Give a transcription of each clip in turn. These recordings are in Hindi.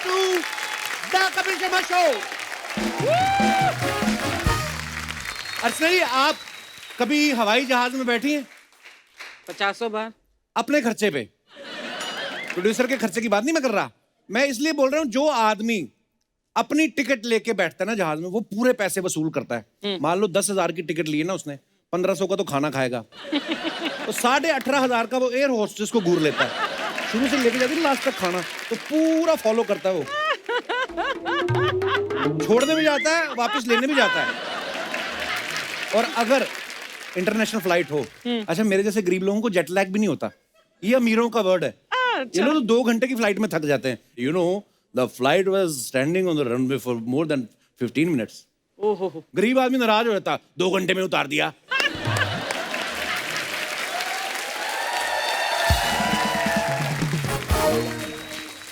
to the Kapil Sharma Show. अर्चना जी, आप कभी हवाई जहाज में बैठी हैं? 50 बार। अपने खर्चे पे? प्रोड्यूसर के खर्चे की बात नहीं मैं कर रहा। मैं इसलिए बोल रहा हूँ, जो आदमी अपनी टिकट लेके बैठता है ना जहाज में, वो पूरे पैसे वसूल करता है। मान लो 10,000 की टिकट ली है ना उसने, 1500 का तो खाना खाएगा, तो 18,500 का वो एयर होस्टेस को घूर लेता है। शुरू से लेके जाती है लास्ट तक खाना, तो पूरा फॉलो करता है वो। छोड़ने भी जाता है, वापस लेने भी जाता है। और अगर इंटरनेशनल फ्लाइट हो, अच्छा मेरे जैसे गरीब लोगों को जेट लैग भी नहीं होता, ये अमीरों का वर्ड है। ये लोग 2 घंटे की फ्लाइट में थक जाते हैं। You know, the flight was standing on the runway for more than 15 minutes. ओहो, गरीब आदमी नाराज हो जाता, 2 घंटे में उतार दिया।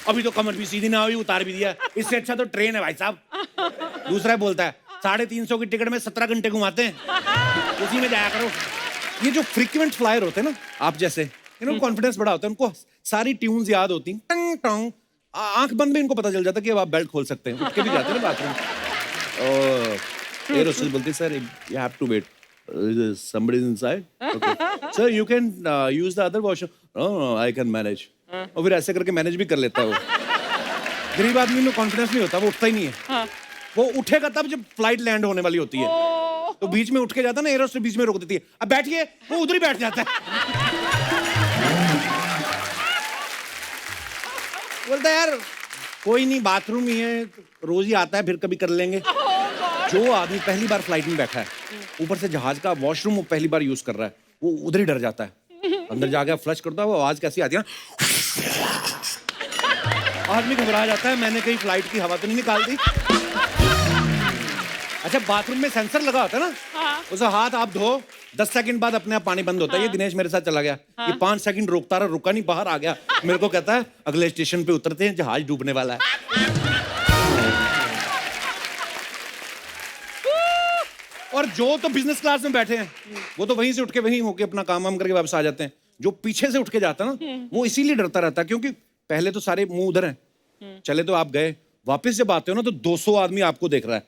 अभी तो कमर भी सीधी ना हुई, उतार भी दिया। इससे अच्छा तो ट्रेन है भाई साहब। दूसरा बोलता है 350 की टिकट में 17 घंटे घुमाते हैं, उसी में जाया करो। ये जो फ्रीक्वेंट फ्लायर होते हैं ना आप जैसे, इनको कॉन्फिडेंस बड़ा होता है, उनको सारी ट्यून्स याद होती हैं। टंग टंग, आंख बंद में इनको पता चल जाता है कि अब आप बेल्ट खोल सकते हैं। उठ के भी जाते हैं ना बाथरूम। एयर होस्टेस बोलती है, sir you have to wait, somebody is inside, okay sir you can use the other washroom, oh I can manage। और फिर ऐसे करके मैनेज भी कर लेता है वो। गरीब आदमी में कॉन्फिडेंस नहीं होता, वो उठता ही नहीं है। वो उठेगा तब जब फ्लाइट लैंड होने वाली होती है, तो बीच में उठ के जाता है ना, एयर होस्टेस बीच में रोक देती है, अब बैठिए, वो उधर ही बैठ जाता है। बोलता है यार कोई नहीं, बाथरूम ही है, रोज ही आता है, फिर कभी कर लेंगे। जो आदमी पहली बार फ्लाइट में बैठा है, ऊपर से जहाज का वॉशरूम वो पहली बार यूज कर रहा है, वो उधर ही डर जाता है। अंदर जाके फ्लश करता है, वो आवाज कैसी आती है ना, आदमी घबरा जाता है, मैंने कहीं फ्लाइट की हवा तो नहीं निकाल दी। अच्छा बाथरूम में सेंसर लगा होता है ना, उसे हाथ आप धो, 10 सेकंड बाद अपने आप पानी बंद होता है। ये दिनेश मेरे साथ चला गया, ये 5 सेकंड रोकता रहा, रुका नहीं, बाहर आ गया। मेरे को कहता है अगले स्टेशन पे उतरते हैं, जहाज डूबने वाला है। और जो तो बिजनेस क्लास में बैठे हैं, वो तो वहीं से उठ के वहीं होके अपना काम वाम करके वापस आ जाते हैं। जो पीछे से उठ के जाता है ना, वो इसीलिए डरता रहता है, क्योंकि पहले तो सारे मुंह उधर हैं, चले तो आप गए, वापस जब आते हो ना तो 200 आदमी आपको देख रहा है।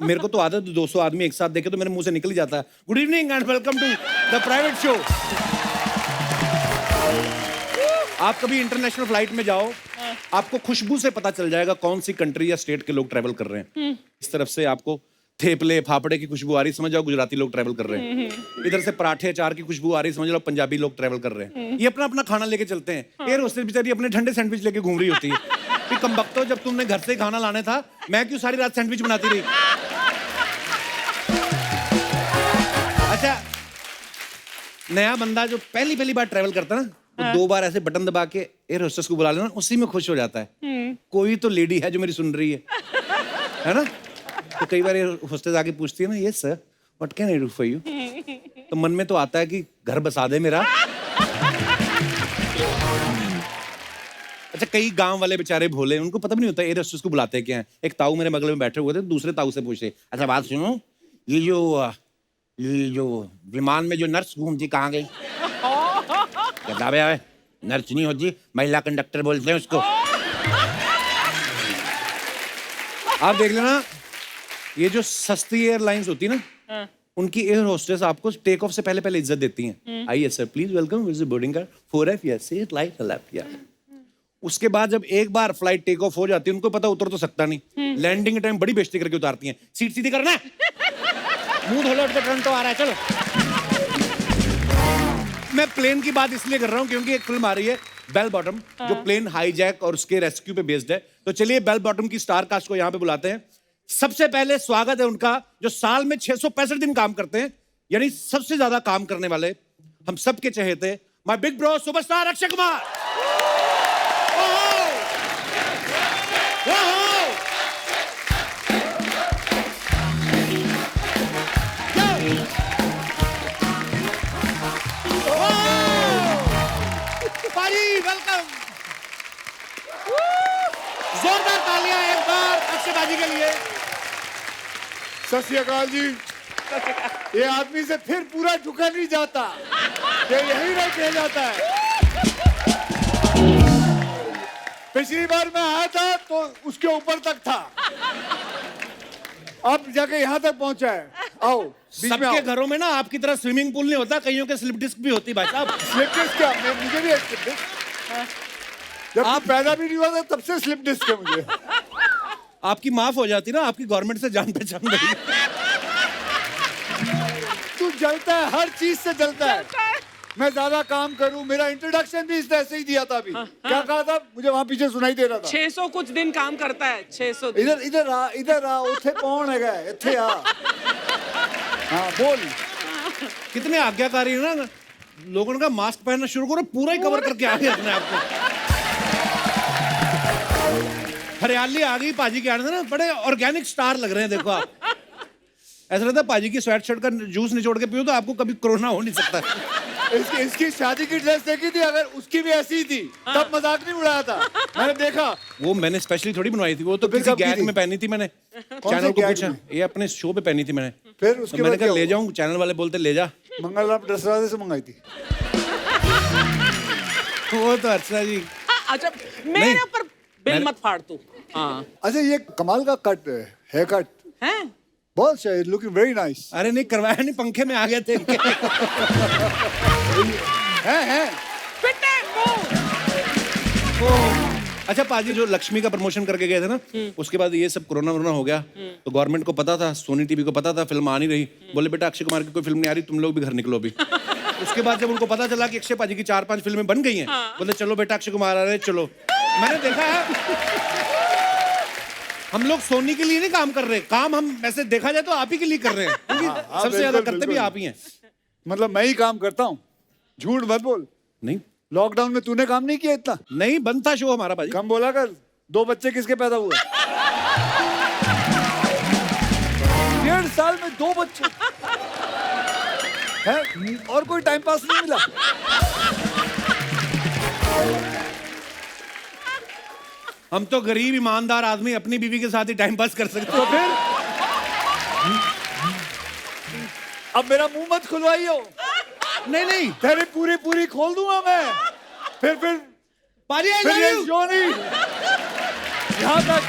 मेरे को तो आदत है 200 आदमी एक साथ देखे तो मेरे मुंह से निकल ही जाता है, good evening and welcome to the private show. आप कभी इंटरनेशनल फ्लाइट में जाओ, आपको खुशबू से पता चल जाएगा कौन सी कंट्री या स्टेट के लोग ट्रेवल कर रहे हैं। इस तरफ से आपको थेपले फाफड़े की खुशबू आ रही, समझ जाओ गुजराती लोग ट्रेवल कर रहे हैं। इधर से पराठे अचार की खुशबू आ रही, समझ लो पंजाबी लोग ट्रेवल कर रहे हैं। ये अपना अपना खाना लेके चलते हैं। एयर होस्टेस बेचारी अपने ठंडे सैंडविच लेके घूम रही होती है। कम वक्त हो, जब तुमने घर से खाना लाने था, मैं क्यों सारी रात सैंडविच बनाती रही। अच्छा नया बंदा जो पहली बार ट्रेवल करता है ना, तो 2 बार ऐसे बटन दबा के एयर होस्टेस को बुला लेना, उसी में खुश हो जाता है। कोई तो लेडी है जो मेरी सुन रही है ना। तो कई बार होस्टेस आके पूछती है ना, yes sir what can I do for you, तो मन में तो आता है कि घर बसा दे मेरा। अच्छा कई गांव वाले बेचारे भोले, उनको पता भी नहीं होता एयर होस्टेस को बुलाते क्या है। एक ताऊ मेरे बगल में बैठे हुए थे, दूसरे ताऊ से पूछे, अच्छा बात सुनो, ये जो विमान में जो नर्स घूमती कहाँ गई। नर्स नहीं होती, महिला कंडक्टर बोलते हैं उसको। आप देख लेना, ये जो सस्ती एयरलाइंस होती है ना, उनकी एयर होस्टेस आपको टेक ऑफ से पहले इज्जत देती हैं। आइए sir please welcome, with boarding card 4F, yes seat light left, या। उसके बाद जब एक बार फ्लाइट टेक ऑफ हो जाती है, उनको पता उतर तो सकता नहीं, लैंडिंग के टाइम बड़ी बेइज्जती करके उतारती हैं। सीट सीधी करना, मुंह धो लो, टोरंटो आ रहा है, चलो। मैं प्लेन की बात इसलिए कर रहा हूं क्योंकि एक फिल्म आ रही है बेल बॉटम, जो प्लेन हाईजैक और उसके रेस्क्यू पे बेस्ड है। तो चलिए बेल बॉटम की स्टार कास्ट को यहाँ पे बुलाते हैं। सबसे पहले स्वागत है उनका, जो साल में 665 दिन काम करते हैं, यानी सबसे ज्यादा काम करने वाले, हम सबके चहेते my big bro superstar Akshay Kumar. Welcome, जोरदार तालियां एक बार अक्षय बाजी के लिए। सत श्री अकाल जी। ये आदमी से फिर पूरा झुका नहीं जाता, ये यही रह के जाता है। पिछली बार मैं आया था तो उसके ऊपर तक था, अब जाके यहाँ तक पहुंचा है। आओ बीच में सबके आओ। घरों में ना आपकी तरह स्विमिंग पूल नहीं होता, कईयों के स्लिप डिस्क भी होती भाई साहब। स्लिप डिस्क क्या? मुझे भी है स्लिप डिस्क। जब आप पैदा भी नहीं हुआ था तब से स्लिप डिस्क है मुझे। आपकी माफ हो जाती ना, आपकी गवर्नमेंट से जान पहचान रही। तू जलता है, हर चीज से जलता है। मैं ज्यादा काम करूं, मेरा इंट्रोडक्शन भी इसने ऐसे ही दिया था अभी। क्या कहा था? मुझे वहां पीछे सुनाई दे रहा था। 600 कुछ दिन काम करता है, 600 दिन। इधर आ, उठे कौन है? इत्थे आ। हाँ बोल। कितने आज्ञाकारी है ना, लोगों का मास्क पहनना शुरू करो, पूरा ही कवर करके आ गए अपने आप को। हरियाली आ गई पाजी के आने से ना, बड़े ऑर्गेनिक स्टार लग रहे हैं। देखो आप, ऐसा लगता है पाजी की स्वेट शर्ट का जूस निचोड़ के पियो तो आपको कभी कोरोना हो नहीं सकता। इसकी शादी की ड्रेस देखी थी? अगर उसकी भी ऐसी ही थी तब मजाक नहीं उड़ाया था, मैंने देखा। वो मैंने स्पेशली थोड़ी बनवाई थी, वो तो फिर किसी कब की गैग थी? में पहनी थी मैंने। कौन चैनल से को गैग पूछा, में? ये अपने शो पे पहनी थी मैंने। फिर तो उसके मैंने बाद कहा क्या ले हुआ? जाऊं, चैनल वाले बोलते ले जा। मंगलवार ड्रेस से मंगाई थी। वो तो अर्चना जी। हाँ, अच्छा मेरे ऊपर बिल मत फाड़ तू। हाँ अच्छा ये कमाल का कट है, हेयर कट हैं? बहुत सही, लुकिंग वेरी नाइस। अरे नहीं करवाया नहीं, पंखे में आ गए थे। है पिटे मुंह। अच्छा पाजी, जो लक्ष्मी का प्रमोशन करके गए थे ना, उसके बाद ये सब कोरोना वोरोना हो गया, तो गवर्नमेंट को पता था, सोनी टीवी को पता था फिल्म आ नहीं रही। बोले बेटा अक्षय कुमार की कोई फिल्म नहीं आ रही, तुम लोग भी घर निकलो अभी। उसके बाद जब उनको पता चला कि अक्षय पाजी की 4-5 फिल्में बन गई हैं, बोले चलो बेटा अक्षय कुमार आ रहे, चलो। मैंने देखा है, हम लोग सोनी के लिए नहीं काम कर रहे, काम हम वैसे देखा जाए तो आप ही के लिए कर रहे हैं, क्योंकि सबसे ज्यादा बिल्कुल, करते भी बिल्कुल। आप ही हैं। मतलब मैं ही काम करता हूँ, झूठ मत बोल। नहीं लॉकडाउन में तूने काम नहीं किया इतना? नहीं, बंद था शो हमारा पाजी। कम बोला कर। 2 बच्चे किसके पैदा हुए? 1.5 साल में 2 बच्चे है, और कोई टाइम पास नहीं मिला? हम तो गरीब ईमानदार आदमी अपनी बीवी के साथ ही टाइम पास कर सकते तो हैं। फिर अब मेरा मुंह मत खुलवाइयो। नहीं नहीं तेरी पूरी खोल दूंगा मैं। फिर पाजी I फिर love ये you। जो नहीं यहाँ तक।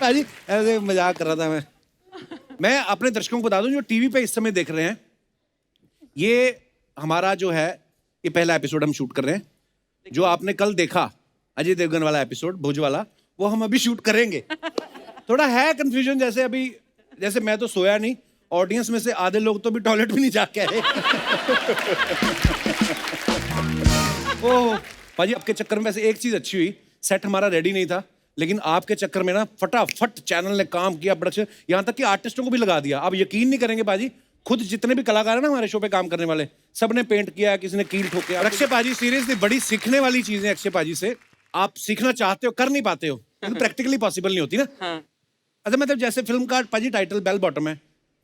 पाजी ऐसे मजाक कर रहा था मैं अपने दर्शकों को बता दूं जो टीवी पे इस समय देख रहे हैं, ये हमारा जो है ये पहला एपिसोड हम शूट कर रहे हैं। जो आपने कल देखा अजय देवगन वाला एपिसोड भोज वाला, वो हम अभी शूट करेंगे। थोड़ा है कंफ्यूजन, जैसे अभी जैसे मैं तो सोया नहीं, ऑडियंस में से आधे लोग तो भी टॉयलेट भी नहीं जाके आए। ओह पाजी, आपके चक्कर में वैसे एक चीज अच्छी हुई, सेट हमारा रेडी नहीं था, लेकिन आपके चक्कर में ना फटाफट चैनल ने काम किया, प्रोडक्शन, यहाँ तक कि आर्टिस्टों को भी लगा दिया। आप यकीन नहीं करेंगे पाजी, खुद जितने भी कलाकार हैं ना हमारे शो पे काम करने वाले, सबने पेंट किया, किसी ने कील ठोके। अक्षय पाजी सीरियसली बड़ी सीखने वाली चीज है अक्षय पाजी से। आप सीखना चाहते हो, कर नहीं पाते हो, क्योंकि प्रैक्टिकली पॉसिबल नहीं होती ना। हाँ। अच्छा मतलब जैसे फिल्म का पाजी टाइटल बेल बॉटम है,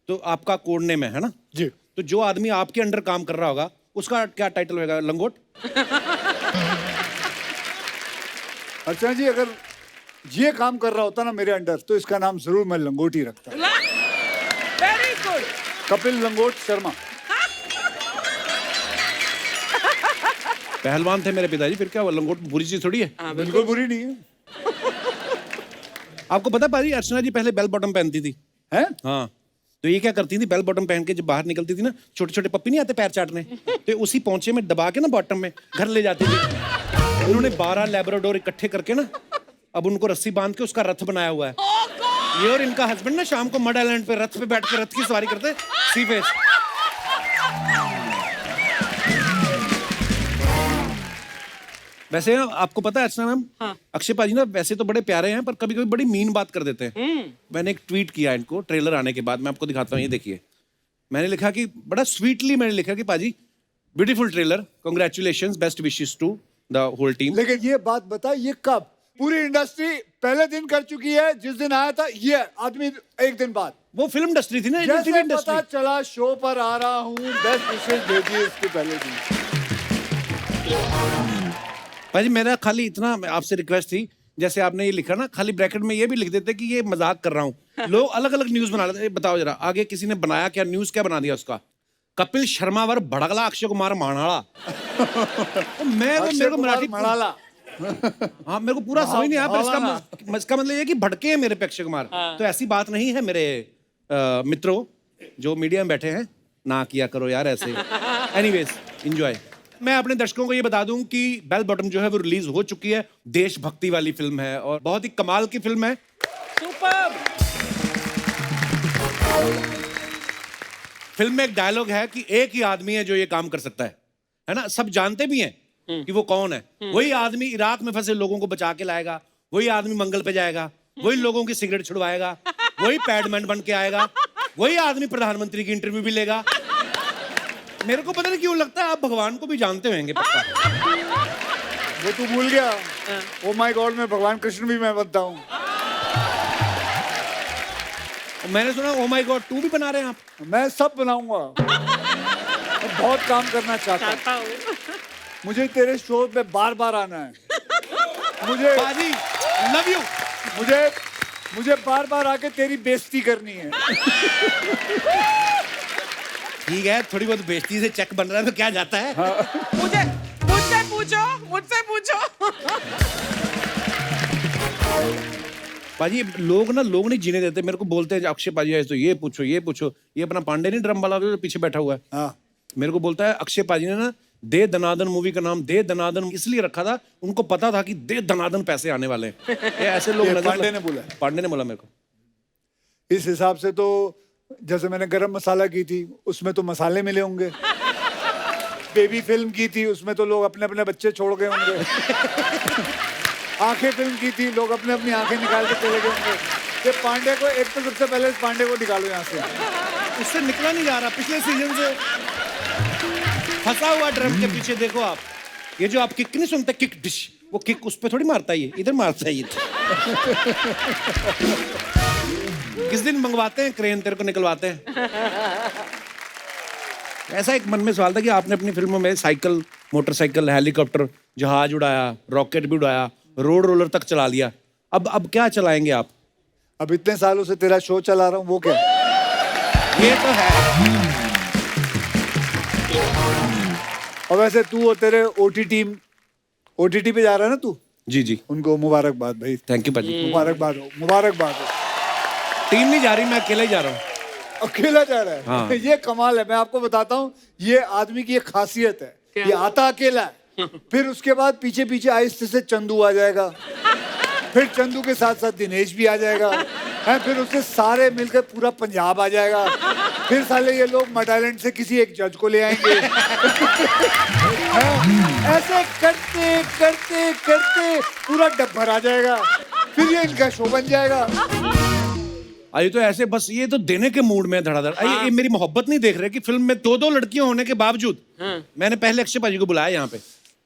तो आपका कोड नेम है ना जी। तो जो आदमी आपके अंडर काम कर रहा होगा उसका क्या टाइटल होगा? लंगोट। अर्चना जी अगर ये काम कर रहा होता ना मेरे अंडर, तो इसका नाम जरूर मैं लंगोटी रखता। Very good. कपिल लंगोट शर्मा। पहलवान थे मेरे पिताजी, फिर क्या हुआ? लंगोट बुरी चीज थोड़ी है। हाँ, बिल्कुल बुरी नहीं है। आपको पता पाजी अर्चना जी पहले बेल बॉटम पहनती थी। हैं? हाँ, तो ये क्या करती थी, बेल बॉटम पहन के जब बाहर निकलती थी ना, छोटे छोटे पप्पी नहीं आते पैर चाटने, तो उसी पोंचे में दबा के ना बॉटम में घर ले जाती थी। उन्होंने 12 लैब्राडोर इकट्ठे करके ना, अब उनको रस्सी बांध के उसका रथ बनाया हुआ है। ये और इनका हस्बैंड ना शाम को मड आइलैंड पे रथ पे बैठ के रथ की सवारी करते सी फेस। वैसे ना आपको पता है अर्चना मैम, हाँ। अक्षय पाजी ना वैसे तो बड़े प्यारे हैं, पर कभी कभी बड़ी मीन बात कर देते हैं। मैंने एक ट्वीट किया इनको ट्रेलर आने के बाद, मैं आपको दिखाता हूँ, ये देखिए। मैंने लिखा कि बड़ा स्वीटली मैंने लिखा कि पाजी beautiful trailer, congratulations, best wishes to the whole team. लेकिन ये बात बता, ये कब पूरी इंडस्ट्री पहले दिन कर चुकी है? जिस दिन आया था ये आदमी एक दिन बाद। वो फिल्म इंडस्ट्री थी ना, जैसे टीवी इंडस्ट्री। पता चला शो पर आ रहा हूँ, बेस्ट विशेस भेजिए इसके पहले दिन। पाजी मेरा खाली इतना आपसे रिक्वेस्ट थी, जैसे आपने ये लिखा ना, खाली ब्रैकेट में ये भी लिख देते कि ये मजाक कर रहा हूँ। लोग अलग अलग न्यूज बना लेते। बताओ जरा आगे किसी ने बनाया क्या न्यूज, क्या बना दिया उसका? कपिल शर्मा वर भड़कला अक्षय कुमार माणाला। तो मैं तो मेरे को मराठी मणाला हाँ मेरे को पूरा समझ नहीं आया, पर इसका मतलब ये है कि भड़के हैं मेरे पे अक्षय कुमार। तो ऐसी बात नहीं है मेरे मित्रों जो मीडिया में बैठे हैं, ना किया करो यार ऐसे। Anyways enjoy. मैं अपने दर्शकों को ये बता दूं कि बेल बॉटम जो है वो रिलीज हो चुकी है। देशभक्ति वाली फिल्म है और बहुत ही कमाल की फिल्म है। सुपर। फिल्म में एक डायलॉग है कि एक ही आदमी है जो ये काम कर सकता है ना? सब जानते भी हैं कि वो कौन है। वही आदमी इराक में फंसे लोगों को बचा के लाएगा, वही आदमी मंगल पे जाएगा, वही लोगों की सिगरेट छुड़वाएगा, वही पैडमैन बन के आएगा, वही आदमी प्रधानमंत्री की इंटरव्यू भी लेगा। मेरे को पता नहीं क्यों लगता है आप भगवान को भी जानते होंगे पक्का। वो तू भूल गया। ओ माय गॉड में भगवान कृष्ण भी मैं बनता हूँ। मैंने सुना ओ माय गॉड 2 भी बना रहे हैं आप। मैं सब बनाऊंगा। मैं बहुत काम करना चाहता हूँ। मुझे तेरे शो पे बार बार आना है। मुझे बाजी लव यू। मुझे बार बार आके तेरी बेइज्जती करनी है। ठीक है, थोड़ी बहुत बेइज्जती से चेक बन रहा है तो क्या जाता है। हाँ। मुझसे पूछो। पाजी लोग नहीं जीने देते। मेरे को बोलते हैं अक्षय पाजी है तो ये पूछो। ये अपना पांडे नहीं ड्रम वाला जो पीछे बैठा हुआ है। हाँ। मेरे को बोलता है अक्षय पाजी ने ना दे दनादन मूवी का नाम दे दनादन इसलिए रखा था, उनको पता था कि दे दनादन पैसे आने वाले हैं। ऐसे लोग पांडे ने बोला मेरे को। इस हिसाब से तो जैसे मैंने गरम मसाला की थी उसमें तो मसाले मिले होंगे। बेबी फिल्म की थी उसमें तो लोग अपने अपने बच्चे छोड़ गए होंगे। आंखें फिल्म की थी लोग अपने अपनी आंखें निकाल के चले गए होंगे। ये पांडे को एक तो सबसे पहले इस पांडे को निकालो यहाँ से। उससे निकला नहीं जा रहा पिछले सीजन से फंसा हुआ ड्रम के पीछे। देखो आप ये जो आप किक नहीं सुनते किक डिश, वो किक उस पे थोड़ी मारता है, ये इधर मारता है ये। किस दिन मंगवाते हैं क्रेन तेरे को निकलवाते हैं। ऐसा एक मन में सवाल था कि आपने अपनी फिल्मों में साइकिल, मोटरसाइकिल, हेलीकॉप्टर, जहाज उड़ाया, रॉकेट भी उड़ाया, रोड रोलर तक चला लिया। अब क्या चलाएंगे आप? अब इतने सालों से तेरा शो चला रहा हूँ वो क्या? ये तो है। और वैसे तू और तेरे ओटीटी पे जा रहा है ना तू? जी उनको मुबारकबाद भाई। थैंक यू पाजी। मुबारकबाद हो। टीम नहीं जा रही, मैं अकेले ही जा रहा हूँ। अकेला जा रहा है। हाँ। ये कमाल है। मैं आपको बताता हूँ ये आदमी की एक खासियत है। ये आता अकेला है, फिर उसके बाद पीछे पीछे आहिस्ते से चंदू आ जाएगा, फिर चंदू के साथ साथ दिनेश भी आ जाएगा, है फिर उससे सारे मिलकर पूरा पंजाब आ जाएगा, फिर साले ये लोग मडालैंड से किसी एक जज को ले आएंगे। ऐसे करते करते करते पूरा डब्बर आ जाएगा, फिर ये इनका शो बन जाएगा। आइए तो ऐसे बस ये तो देने के मूड में धड़ाधड़। हाँ। ये मेरी मोहब्बत नहीं देख रहे कि फिल्म में 2 लड़कियां होने के बावजूद मैंने पहले अक्षय पाजी को बुलाया यहाँ पे।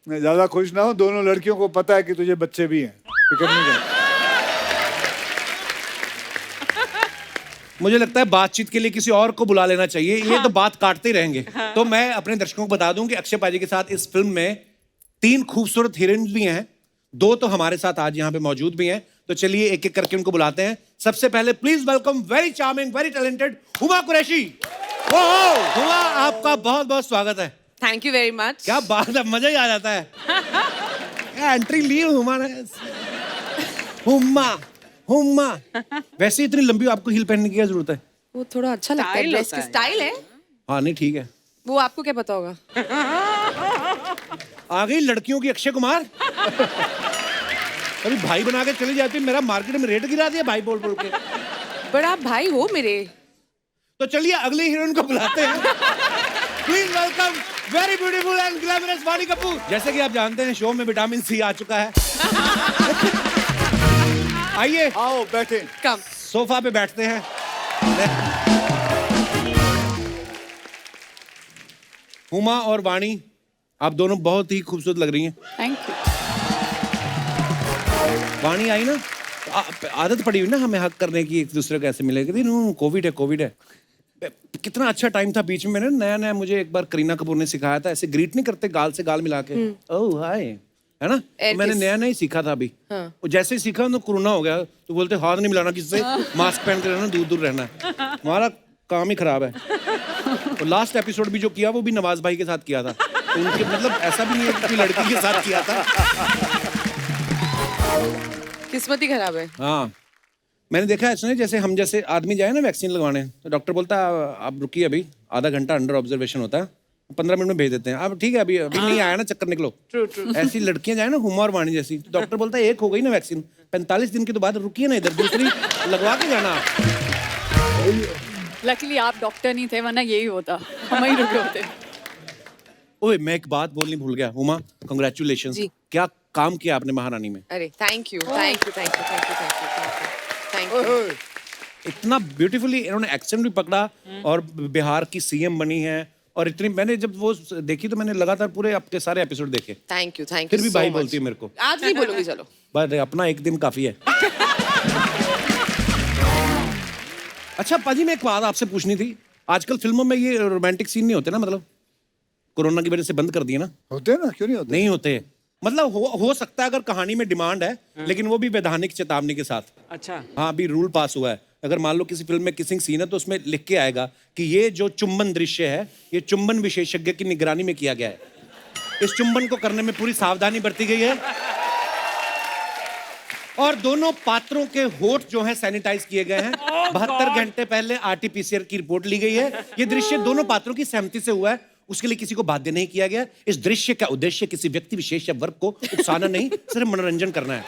मैं ज्यादा खुश ना हूँ, दोनों लड़कियों को पता है कि तुझे बच्चे भी हैं, फिक्र नहीं कर। मुझे लगता है बातचीत के लिए किसी और को बुला लेना चाहिए। ये तो बात काटते ही रहेंगे। तो मैं अपने दर्शकों को बता दूं कि अक्षय पाजी के साथ इस फिल्म में 3 खूबसूरत हीरोइंस भी हैं, 2 तो हमारे साथ आज यहाँ पे मौजूद भी हैं। तो चलिए एक एक करके उनको बुलाते हैं। सबसे पहले please welcome very charming, very talented Huma Qureshi. Huma, आपका बहुत बहुत स्वागत है। Thank you very much. क्या बात है, मजा ही आ जाता है। क्या एंट्री ली हुमा ने। हुमा वैसे इतनी लंबी आपको हील पहनने की क्या जरूरत है? वो थोड़ा अच्छा लगता है, ड्रेस की स्टाइल है। हाँ नहीं ठीक है। वो आपको क्या पता होगा? आ गई लड़कियों की अक्षय कुमार। अभी भाई बना के चली जाती है, मेरा मार्केट में रेट गिरा दिया भाई बोल बोल के। बड़ा आप भाई हो मेरे। तो चलिए अगली हीरोइन को बुलाते हैं। Please welcome very beautiful and glamorous Vani Kapoor. जैसे कि आप जानते हैं शो में विटामिन सी आ चुका है। आइए आओ बैठे। कम सोफा पे बैठते हैं। हुमा और वाणी, आप दोनों बहुत ही खूबसूरत लग रही हैं। Thank you. वाणी आई ना, आदत पड़ी हुई ना हमें हक करने की, एक दूसरे को ऐसे मिलेगी। कोविड है। कितना अच्छा टाइम था बीच में। नया मुझे एक बार करीना कपूर ने सिखाया था, ऐसे ग्रीट नहीं करते गाल से गाल मिला के, ओह हाय, है ना? तो मैंने नया ही सीखा था अभी। हाँ। और जैसे ही सीखा तो कोरोना हो गया, तो बोलते हाथ नहीं मिलाना किससे, मास्क पहन के रहना, दूर दूर रहना है। हमारा काम ही खराब है। तो लास्ट एपिसोड भी जो किया वो भी नवाज भाई के साथ किया था। तो उनके मतलब ऐसा भी नहीं है कि लड़की के साथ किया था। किस्मत ही खराब है। हाँ, मैंने देखा है इसने, जैसे हम जैसे आदमी जाए ना वैक्सीन लगवाने, तो डॉक्टर बोलता है आप रुकिए, अभी आधा घंटा अंडर ऑब्जर्वेशन होता है, 15 मिनट में भेज देते हैं। अब ठीक है, अभी नहीं आया ना, चक्कर निकलो। ऐसी लड़कियां जाए ना हुमा और वाणी जैसी, तो डॉक्टर बोलता है एक हो गई ना वैक्सीन, 45 दिन के तो बाद रुकिए ना, इधर दूसरी लगवा के जाना आप। लकीली आप डॉक्टर नहीं थे, वरना यही होता, हम ही रुके होते। ओए, मैं एक बात बोलनी भूल गया। हुमा, कांग्रेचुलेशंस। जी। क्या काम किया आपने महारानी में। अरे thank you, thank you, thank you, thank you, thank you, thank you. इतना ब्यूटीफुली इन्होंने एक्सेंट भी पकड़ा, और बिहार की सीएम बनी है, और इतनी, मैंने जब वो देखी तो मैंने लगातार पूरे आपके सारे एपिसोड देखे। Thank you, thank you. फिर भी भाई बोलती है मेरे को। आज नहीं बोलूंगी, चलो। बस अपना एक दिन काफी है। अच्छा पाजी, मैं एक बात आपसे पूछनी थी। आजकल फिल्मों में ये रोमांटिक सीन नहीं होते ना, मतलब कोरोना की वजह से बंद कर दिए ना। होते हैं ना, क्यों नहीं होते? नहीं होते, मतलब हो सकता है अगर कहानी में डिमांड है, लेकिन वो भी वैधानिक चेतावनी के साथ। अच्छा। हाँ, अभी रूल पास हुआ है, अगर मान लो किसी फिल्म में किसिंग सीन है तो उसमें लिख के आएगा कि ये जो चुंबन दृश्य है, ये चुंबन विशेषज्ञ की निगरानी में किया गया है। इस चुंबन को करने में पूरी सावधानी बरती गई है, और दोनों पात्रों के होठ जो हैं सैनिटाइज किए गए हैं। 72 घंटे पहले आरटीपीसीआर की रिपोर्ट ली गई है। ये दृश्य दोनों पात्रों की सहमति से हुआ है, उसके लिए किसी को बाध्य नहीं किया गया। इस दृश्य का उद्देश्य किसी व्यक्ति विशेष या वर्ग को उकसाना नहीं, सिर्फ मनोरंजन करना है।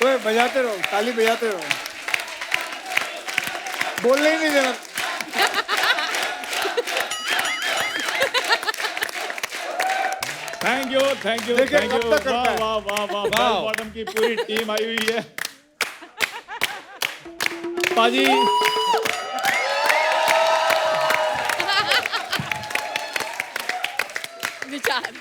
ओए, बजाते रहो, ताली बजाते रहो, बोलने ही नहीं देना। थैंक यू, थैंक यू, देखिए, थैंक कब यू। तक करता वाह है? वाह वाह वाह, बेल बॉटम की पूरी टीम आई हुई है। पाजी, विचार।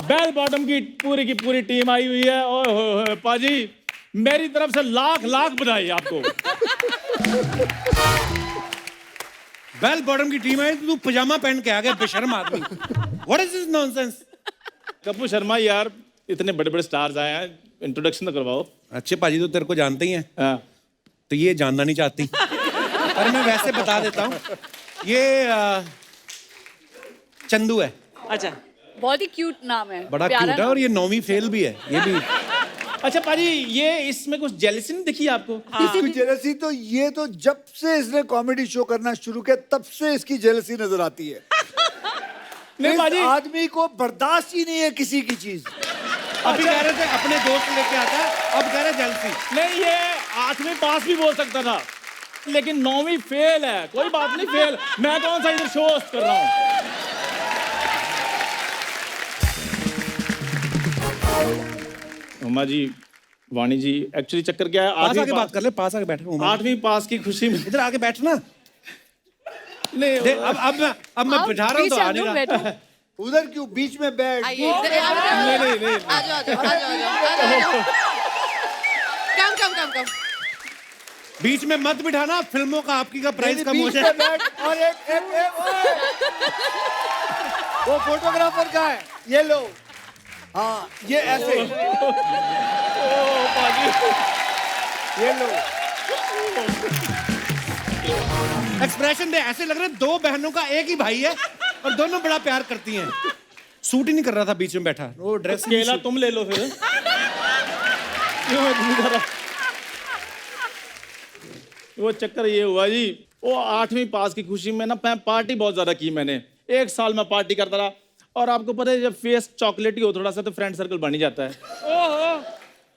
बेल बॉटम की पूरी टीम आई हुई है। ओए होए होए, पाजी मेरी तरफ से लाख लाख बधाई आपको। बेल बॉटम की टीम है, तू पजामा पहन के आ गया बेशर्म आदमी। What is this nonsense. Kapoor Sharma यार, इतने बड़े बड़े स्टार्स आए हैं, इंट्रोडक्शन तो करवाओ। अच्छे पाजी तो तेरे को जानते ही हैं, हाँ। तो ये जानना नहीं चाहती, पर मैं वैसे बता देता हूँ। ये चंदू है, अच्छा। बहुत ही क्यूट नाम है, बड़ा प्यारा क्यूट है, और नाम। ये 9वीं फेल भी है। ये भी अच्छा पाजी, ये इसमें कुछ जेलसी नहीं दिखी आपको? इसकी जेलसी तो, ये तो जब से इसने कॉमेडी शो करना शुरू किया तब से इसकी जेलसी नजर आती है। नहीं इस पाजी, आदमी को बर्दाश्त ही नहीं है किसी की चीज। अभी कह रहे थे अपने दोस्त लेके आता है, अब कह रहे जलसी। नहीं, ये 8वीं पास भी बोल सकता था, लेकिन 9वीं फेल है। कोई बात नहीं, फेल। मैं कौन सा इधर शो होस्ट कर रहा हूँ। उमा जी, वाणी जी, एक्चुअली चक्कर क्या है, पास आके बात कर ले, पास आके बैठ। 8वीं पास की खुशी में इधर आके बैठना। नहीं, देख, अब मैं आओ, बिठा रहा हूँ तो पीछे आने अंदर का। बैठो। उधर क्यों, बीच में बैठ। आइए, इधर आ जाओ, आ जाओ, आ जाओ, आ जाओ। कम, कम, कम, कम। बीच में मत बिठाना, फिल्मों का आपकी का प्राइस कम हो बीच में जाए। बैठ। और एक ओए! वो फोटोग्राफर का है, ये लो। हाँ, ये ऐसे, ये लो। एक्सप्रेशन दे, ऐसे लग रहा है दो बहनों का एक ही भाई है, और दोनों बड़ा प्यार करती हैं। सूट ही नहीं कर रहा था बीच में बैठा, वो ड्रेस केला तुम ले लो फिर। क्यों इतनी तरह? वो चक्कर ये हुआ जी, वो 8वीं पास की खुशी में ना पार्टी बहुत ज्यादा की मैंने। 1 साल में पार्टी करता रहा, और आपको पता है जब फेस चॉकलेटी हो थोड़ा सा तो फ्रेंड सर्कल बन ही जाता है। अब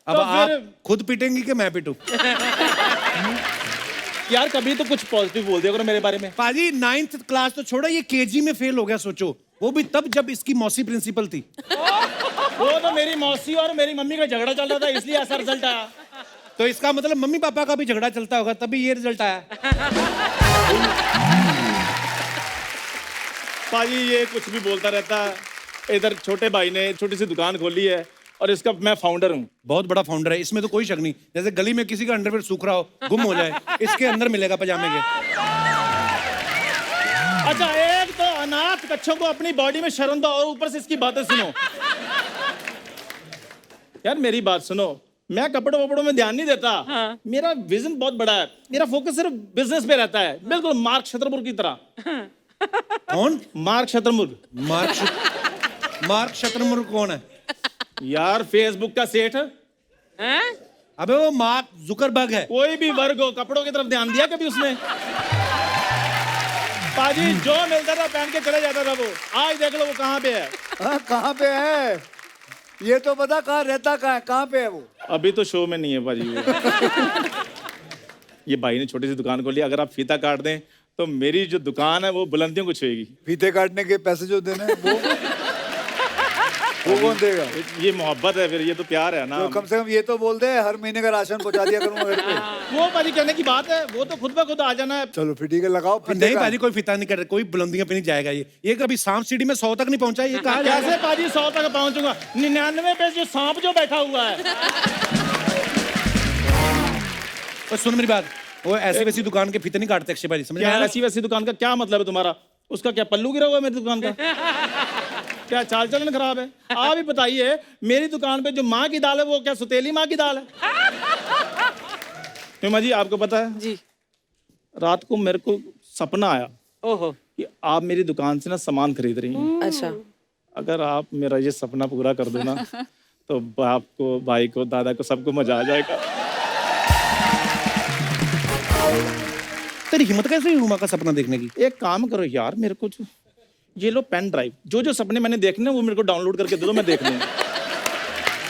तो आप फिर- खुद पीटेंगी कि मैं पीटूं? यार कभी तो कुछ पॉजिटिव बोल दिया करो मेरे बारे में। पाजी 9th क्लास तो छोड़ो, ये केजी में फेल हो गया, सोचो। वो भी तब जब इसकी मौसी प्रिंसिपल थी। वो तो मेरी मौसी और मेरी मम्मी का झगड़ा चल रहा था, इसलिए ऐसा रिजल्ट आया। तो इसका मतलब मम्मी पापा का भी झगड़ा चलता होगा, तभी ये रिजल्ट आया। पाजी ये कुछ भी बोलता रहता है, इधर छोटे भाई ने छोटी सी दुकान खोली है और इसका मैं फाउंडर हूँ। बहुत बड़ा फाउंडर है, इसमें तो कोई शक नहीं। जैसे गली में किसी का अंडरवेयर सूख रहा हो, गुम हो जाए, इसके अंदर मिलेगा पजामे के। अच्छा, एक तो अनाथ बच्चों को अपनी बॉडी में शर्म दो और ऊपर से इसकी बातें सुनो। यार मेरी बात सुनो, मैं कपड़ों वपड़ों में ध्यान नहीं देता। मेरा विजन बहुत बड़ा है, मेरा फोकस सिर्फ बिजनेस पे रहता है, बिल्कुल मार्क शतरमुर्ग की तरह। कौन? मार्क शतरमुर्ग। मार्क शतरमुर्ग कौन है? यार फेसबुक का सेठ। हैं? अबे वो मार्क जुकरबर्ग है। कोई भी वर्ग हो, कपड़ों की तरफ ध्यान दिया कभी उसने? पाजी जो मिलता था पहन के चले जाता था वो। आज देख लो वो कहाँ पे है। हाँ, कहाँ पे है ये तो बता, कहाँ रहता, कहाँ पे है वो? अभी तो शो में नहीं है पाजी वो। ये भाई ने छोटी सी दुकान खोली, अगर आप फीता काट दें तो मेरी जो दुकान है वो बुलंदियों को छुएगी। फीते काटने के पैसे जो देने हैं, वो कौन देगा? ये मोहब्बत है, फिर ये तो प्यार है ना। तो कम से कम ये तो बोल दे, हर महीने का राशन पहुंचा दिया करूंगा घर पे। वो पाजी कहने की बात है, वो तो खुद ब खुद आ जाना है। चलो फिर ठीक है, लगाओ फीते नहीं का। पाजी, कोई फिता नहीं कर रहा, कोई बुलंदियां पे नहीं जाएगा। ये कभी सांप सीढ़ी में 100 तक नहीं पहुंचा। ये कहा कैसे पाजी 100 तक पहुंचूंगा? 99 पे जो सांप जो बैठा हुआ है। और सुन मेरी बात, वो ऐसी वैसी दुकान के फीते नहीं काटते अक्षय भाजी, समझ में क्या आया? ऐसी वैसी दुकान का क्या मतलब है तुम्हारा? उसका क्या पल्लू गिरा हुआ है मेरी दुकान का? क्या चाल चलन खराब है? आप ही बताइए, मेरी दुकान पे जो माँ की दाल है वो क्या सुतेली माँ की दाल है? क्यों जी, आपको पता है जी। रात को मेरे को सपना आया ओहो। कि आप मेरी दुकान से ना सामान खरीद रही हैं। अच्छा। अगर आप मेरा ये सपना पूरा कर दो ना तो बाप को, भाई को, दादा को, सबको मजा आ जाएगा। तेरी हिम्मत कैसे हुई उमा का सपना देखने की? एक काम करो यार, मेरे को ये लो पेन ड्राइव, जो सपने मैंने देखने वो मेरे को डाउनलोड करके दे दो, मैं देख लूंगा।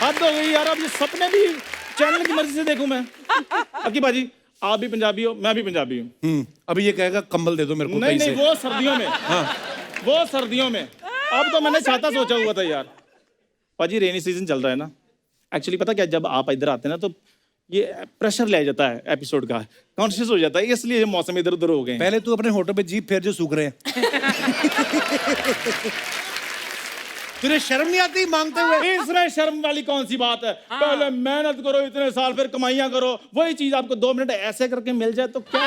हद हो गई यार, अब ये सपने भी चैनल की मर्जी से देखूं मैं। अकी बाजी, आप भी पंजाबी हो, मैं भी पंजाबी हूँ। अभी ये कहेगा कंबल दे दो मेरे को। नहीं कहीं नहीं, से। वो सर्दियों में। हाँ, वो सर्दियों में। अब तो मैंने छाता सोचा हुआ था यार। पाजी रेनी सीजन चल रहा है ना, एक्चुअली पता क्या, जब आप इधर आते हैं ना तो ये प्रेशर ले जाता है एपिसोड का, कॉन्शियस हो जाता है, इसलिए ये मौसम इधर उधर हो गए हैं। पहले तू अपने होठों पे जीभ फेर जो सूख रहे हैं। तुझे शर्म नहीं आती मांगते हुए? इसमें शर्म वाली कौन सी बात है? पहले मेहनत करो इतने साल, फिर कमाइयां करो, वही चीज आपको 2 मिनट ऐसे करके मिल जाए तो क्या।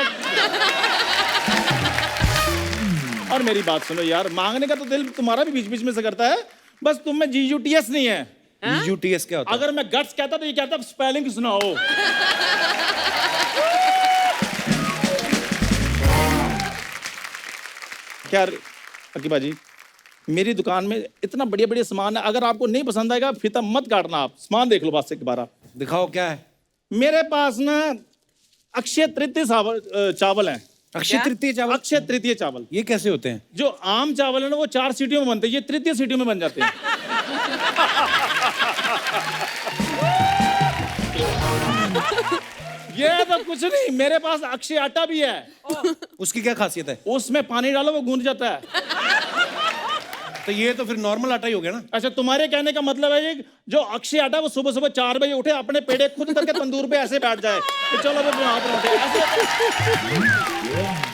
और मेरी बात सुनो यार, मांगने का तो दिल तुम्हारा भी बीच बीच में से करता है, बस तुम में GUTS नहीं है। UTS क्या होता है? अगर मैं गट्स कहता तो ये कहता स्पेलिंग सुनाओ। क्या अकी बाजी, मेरी दुकान में इतना बढ़िया बढ़िया सामान है, अगर आपको नहीं पसंद आएगा फीता मत काटना, आप सामान देख लो बस एक बार। दिखाओ क्या है। मेरे पास ना अक्षय तृतीय चावल हैं। अक्षय तृतीय चावल? अक्षय तृतीय चावल। ये कैसे होते हैं? जो आम चावल है ना वो 4 सीटियों में बनते हैं, ये तृतीय सीटियों में बन जाते हैं। ये तो कुछ नहीं, मेरे पास अक्षय आटा भी है। उसकी क्या खासियत है? उसमें पानी डालो वो गूंद जाता है। तो ये तो फिर नॉर्मल आटा ही हो गया ना। अच्छा, तुम्हारे कहने का मतलब है ये जो अक्षय आटा वो सुबह सुबह 4 बजे उठे, अपने पेड़े खुद करके तंदूर पे ऐसे बैठ जाए कि चलो मैं बना पराठे।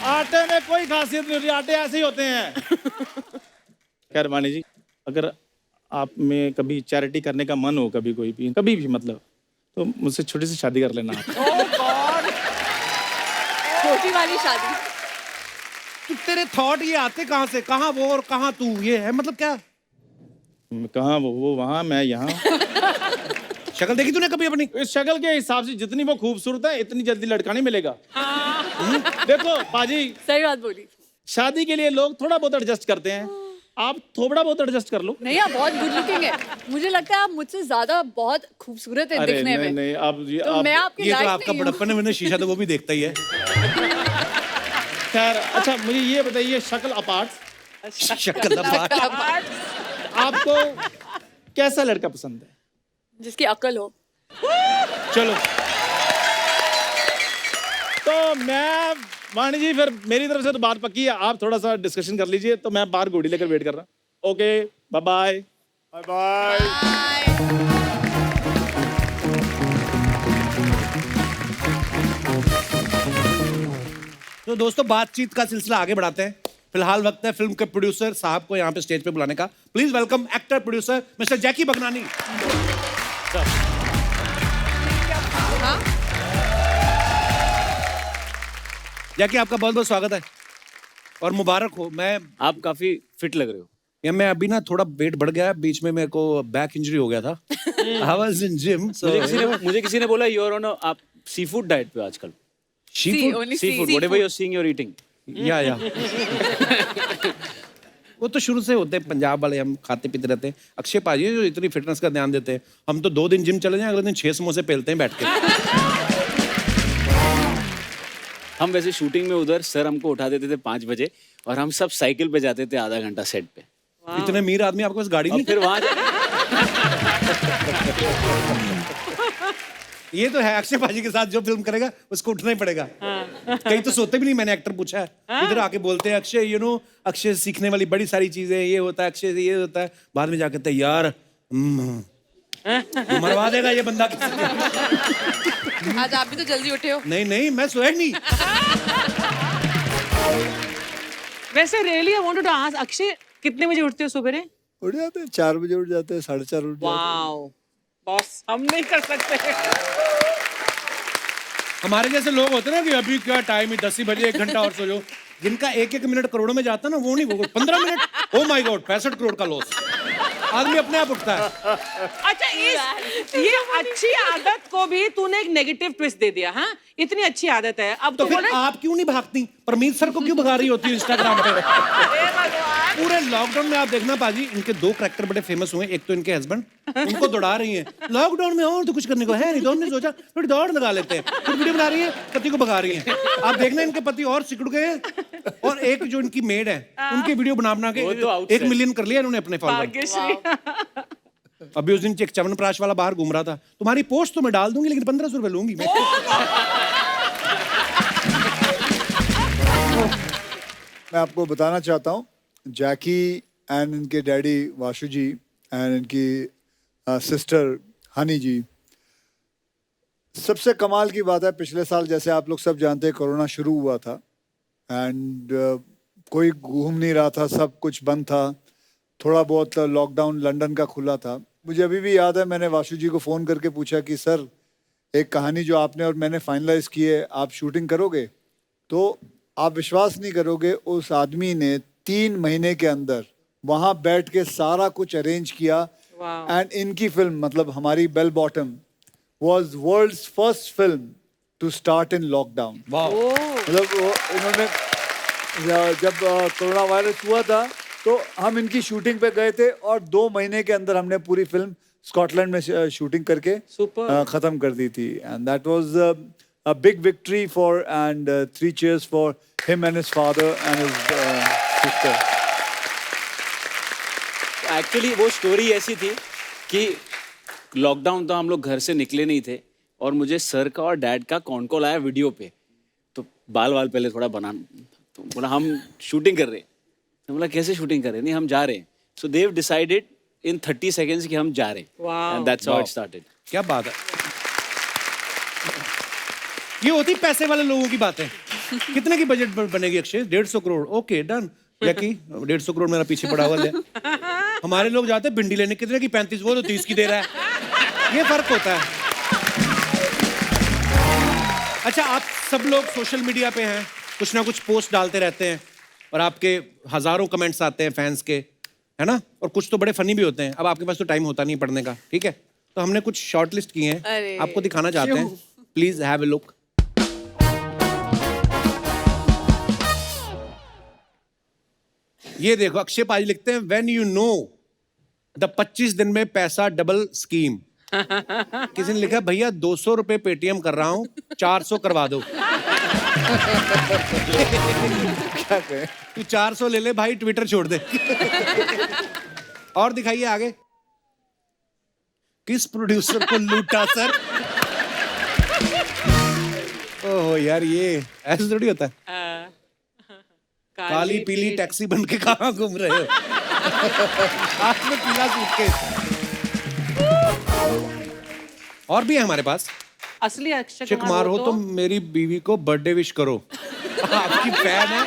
आटे में कोई खासियत नहीं होती, आटे ऐसे ही होते हैं। खैर मानी जी, अगर आप में कभी चैरिटी करने का मन हो, कभी भी मतलब, तो मुझसे छोटी सी शादी कर लेना आप। छोटी वाली शादी। तो तेरे थॉट ये आते कहाँ से? कहाँ वो और कहाँ तू? ये है मतलब क्या? कहाँ वो वहाँ, मैं यहाँ। शक्ल देखी तूने कभी अपनी? इस शक्ल के हिसाब से जितनी वो खूबसूरत है इतनी जल्दी लड़का नहीं मिलेगा। देखो बाजी, सही बात बोली। शादी के लिए लोग थोड़ा बहुत एडजस्ट करते हैं, आप थोड़ा बहुत एडजस्ट कर लो। नहीं, आप बहुत गुड लुकिंग है। मुझे लगता है आप मुझसे ज्यादा बहुत खूबसूरत है दिखने में। नहीं, तो मैं आपके ये तो लायक आपका नहीं हूँ। बड़प्पन है, मैंने शीशा तो वो भी देखता ही है। खैर, अच्छा मुझे ये बताइए, शक्ल अपार्ट, शक्ल आपको कैसा लड़का पसंद है? जिसकी अकल हो। चलो तो मैं वाणी जी, फिर मेरी तरफ से तो बात पक्की है, आप थोड़ा सा डिस्कशन कर लीजिए, तो मैं बाहर गोड़ी लेकर वेट कर रहा हूँ। Okay, bye bye. Bye bye. तो दोस्तों, बातचीत का सिलसिला आगे बढ़ाते हैं। फिलहाल वक्त है फिल्म के प्रोड्यूसर साहब को यहाँ पे स्टेज पे बुलाने का। Please welcome actor producer mister Jackky Bhagnani. Jackky, आपका बहुत बहुत स्वागत है और मुबारक हो। मैं आप काफी फिट लग रहे हो। या मैं अभी ना थोड़ा वेट बढ़ गया है, बीच में मेरे को बैक इंजरी हो गया था। I was in gym. मुझे किसी ने बोला यू आर ऑन आप सी फूड डाइट पे आजकल। See, only see food, whatever you are seeing you are eating. या वो तो शुरू से होते हैं पंजाब वाले, हम खाते पीते रहते हैं। अक्षय पाजी जो इतनी फिटनेस का ध्यान देते हैं, हम तो 2 दिन जिम चले जाएं, अगले दिन 6 समोसे पेलते हैं बैठ के। हम वैसे शूटिंग में उधर सर हमको उठा देते थे 5 बजे और हम सब साइकिल पे जाते थे आधा घंटा सेट पे। इतने अमीर आदमी आपके पास गाड़ी और नहीं? फिर वहां ये तो है, अक्षय पाजी के साथ जो फिल्म करेगा उसको उठना ही पड़ेगा। कहीं तो सोते भी नहीं, मैंने एक्टर पूछा है, इधर आके बोलते हैं अक्षय अक्षय सीखने वाली बड़ी सारी चीजें, ये होता है अक्षय से ये होता है, बाद में जाके कहते हैं यार मरवा देगा ये बंदा किसी को। आज आप भी तो जल्दी उठे हो। नहीं मैं सोया नहीं। वैसे really I wanted to ask Akshay, कितने बजे उठते हो सुबह? उठ जाते हैं 4 बजे, उठ जाते हैं 4:30 उठ जाते हैं। वाओ बॉस, हम नहीं कर सकते। हमारे जैसे लोग होते हैं ना कि अभी क्या टाइम है, 10 ही बजे, 1 घंटा और सो जाओ। जिनका 1-1 मिनट करोड़ों में जाता है ना, वो नहीं, वो 15 minute, oh my God 65 crore का लॉस। आदमी अपने आप उठता है। अच्छा, ये अच्छी आदत को भी तूने एक नेगेटिव ट्विस्ट दे दिया। हाँ, इतनी अच्छी आदत है, अब तो फिर आप क्यों नहीं भागती? परमीत सर को क्यों भगा रही होती है इंस्टाग्राम पे? पूरे लॉकडाउन में आप देखना पाजी, इनके 2 करैक्टर बड़े फेमस हुए। एक तो इनके हस्बैंड, उनको दौड़ा रही हैं लॉकडाउन में, और तो कुछ करने को है नहीं, तो हमने सोचा थोड़ी दौड़ लगा लेते हैं। फिर वीडियो बना रही है, पति को भगा रही हैं। आप देखना इनके पति और सिकुड़ गए हैं। और एक जो इनकी मेड है, उनके वीडियो बना के 1 मिलियन कर लिया इन्होंने अपने फॉलोअर। अभी उस दिन एक च्यवनप्राश वाला बाहर घूम रहा था, तुम्हारी पोस्ट तो मैं डाल दूंगी लेकिन 1500 रुपए लूंगी मैं। मैं आपको बताना चाहता हूँ, जैकी एंड इनके डैडी वाशु जी एंड इनकी सिस्टर हनी जी, सबसे कमाल की बात है, पिछले साल जैसे आप लोग सब जानते हैं कोरोना शुरू हुआ था एंड कोई घूम नहीं रहा था, सब कुछ बंद था, थोड़ा बहुत लॉकडाउन लंदन का खुला था। मुझे अभी भी याद है, मैंने वाशु जी को फ़ोन करके पूछा कि सर एक कहानी जो आपने और मैंने फाइनलाइज की है, आप शूटिंग करोगे? तो आप विश्वास नहीं करोगे, उस आदमी ने 3 महीने के अंदर वहाँ बैठ के सारा कुछ अरेंज किया। एंड इनकी फिल्म, मतलब हमारी Bell Bottom, was world's first film to start in lockdown. मतलब इन्होंने जब कोरोना वायरस हुआ था तो हम इनकी शूटिंग पे गए थे और 2 महीने के अंदर हमने पूरी फिल्म स्कॉटलैंड में शूटिंग करके खत्म कर दी थी। And that was a big victory for and 3 cheers for him and his father and his sister. Actually वो स्टोरी ऐसी थी कि लॉकडाउन था, हम लोग घर से निकले नहीं थे और मुझे सर का और डैड का कॉन कॉल आया वीडियो पे। तो बाल पहले थोड़ा बना, तो बोला हम शूटिंग कर रहे हैं। तो बोला कैसे शूटिंग कर रहे हैं? नहीं, हम जा रहे हैं। सो देव डिसाइडेड इन 30 सेकेंड्स कि हम जा रहे हैं। And that's how it started. क्या बात है, ये होती पैसे वाले लोगों की बातें। कितने की बजट बनेगी अक्षय? 150 करोड़। Okay done. जैकी 150 करोड़ मेरा पीछे पड़ा हुआ है। हमारे लोग जाते हैं भिंडी लेने, कितने की? 35, वो तो 30 की दे रहा है। ये फर्क होता है। अच्छा, आप सब लोग सोशल मीडिया पे हैं, कुछ ना कुछ पोस्ट डालते रहते हैं और आपके हजारों कमेंट्स आते हैं फैंस के, है ना? और कुछ तो बड़े फनी भी होते हैं। अब आपके पास तो टाइम होता नहीं पढ़ने का, ठीक है? तो हमने कुछ शॉर्ट लिस्ट किए हैं, आपको दिखाना चाहते हैं। Please have a look. ये देखो, अक्षय पाजी लिखते हैं व्हेन यू नो द 25 दिन में पैसा डबल स्कीम। किसी ने लिखा भैया 200 रुपए पेटीएम कर रहा हूं, 400 करवा दो। क्या कहें? तू 400 ले ले भाई, ट्विटर छोड़ दे। और दिखाइए आगे। किस प्रोड्यूसर को लूटा सर? ओह यार, ये ऐसे थोड़ी होता है। काली पीली टैक्सी बन के कहाँ घूम रहे हो? हाथ में पीला सूटकेस। और भी है हमारे पास। असली अक्षय कुमार हो तो मेरी बीवी को बर्थडे विश करो। आपकी फैन है।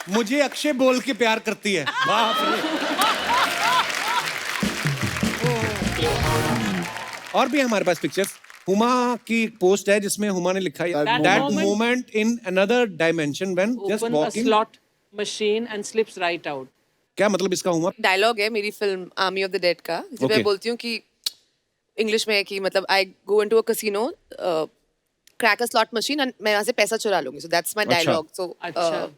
मुझे अक्षय बोल के प्यार करती है। बाप रे। और भी है हमारे पास पिक्चर्स। हुमा की एक पोस्ट है जिसमें हुमा ने लिखा है that moment in another dimension when just Open a walking. slot machine and slips right out. क्या मतलब इसका हुमा? डायलॉग है मेरी film army of the dead का, जिसमें Okay. मैं बोलती हूँ कि इंग्लिश में है कि मतलब I go into a casino, crack a slot machine and मैं वहां से पैसा चुरा लूंगी, सो दैट्स माय अच्छा। डायलॉग। सो अच्छा।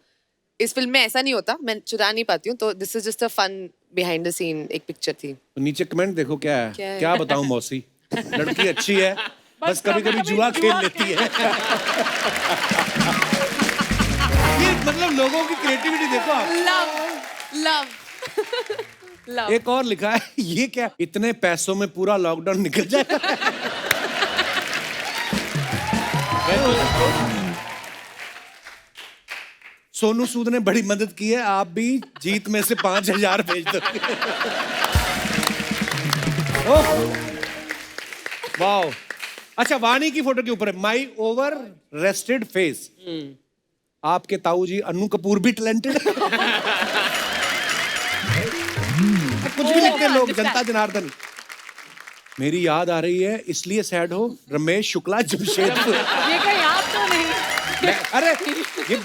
इस फिल्म में ऐसा नहीं होता, मैं चुरा नहीं पाती हूँ, तो this is just a fun behind the scene एक पिक्चर थी। तो नीचे कमेंट देखो क्या है। क्या है? क्या बताऊं मौसी, लड़की अच्छी है, बस कभी कभी जुआ खेल लेती है। ये मतलब लोगों की क्रिएटिविटी देखो आप। Love love. एक और लिखा है, ये क्या, इतने पैसों में पूरा लॉकडाउन निकल जाएगा। सोनू सूद ने बड़ी मदद की है, आप भी जीत में से 5,000 भेज दो। ओह, वाओ। अच्छा, वाणी की फोटो के ऊपर है माई ओवर रेस्टेड फेस। आपके ताऊ जी अन्नू कपूर भी टैलेंटेड। कुछ भी लिखते हैं लोग, जनता जनार्दन। मेरी याद आ रही है इसलिए सैड हो, रमेश शुक्ला जमशेदपुर। ये कहीं आप तो नहीं। अरे ये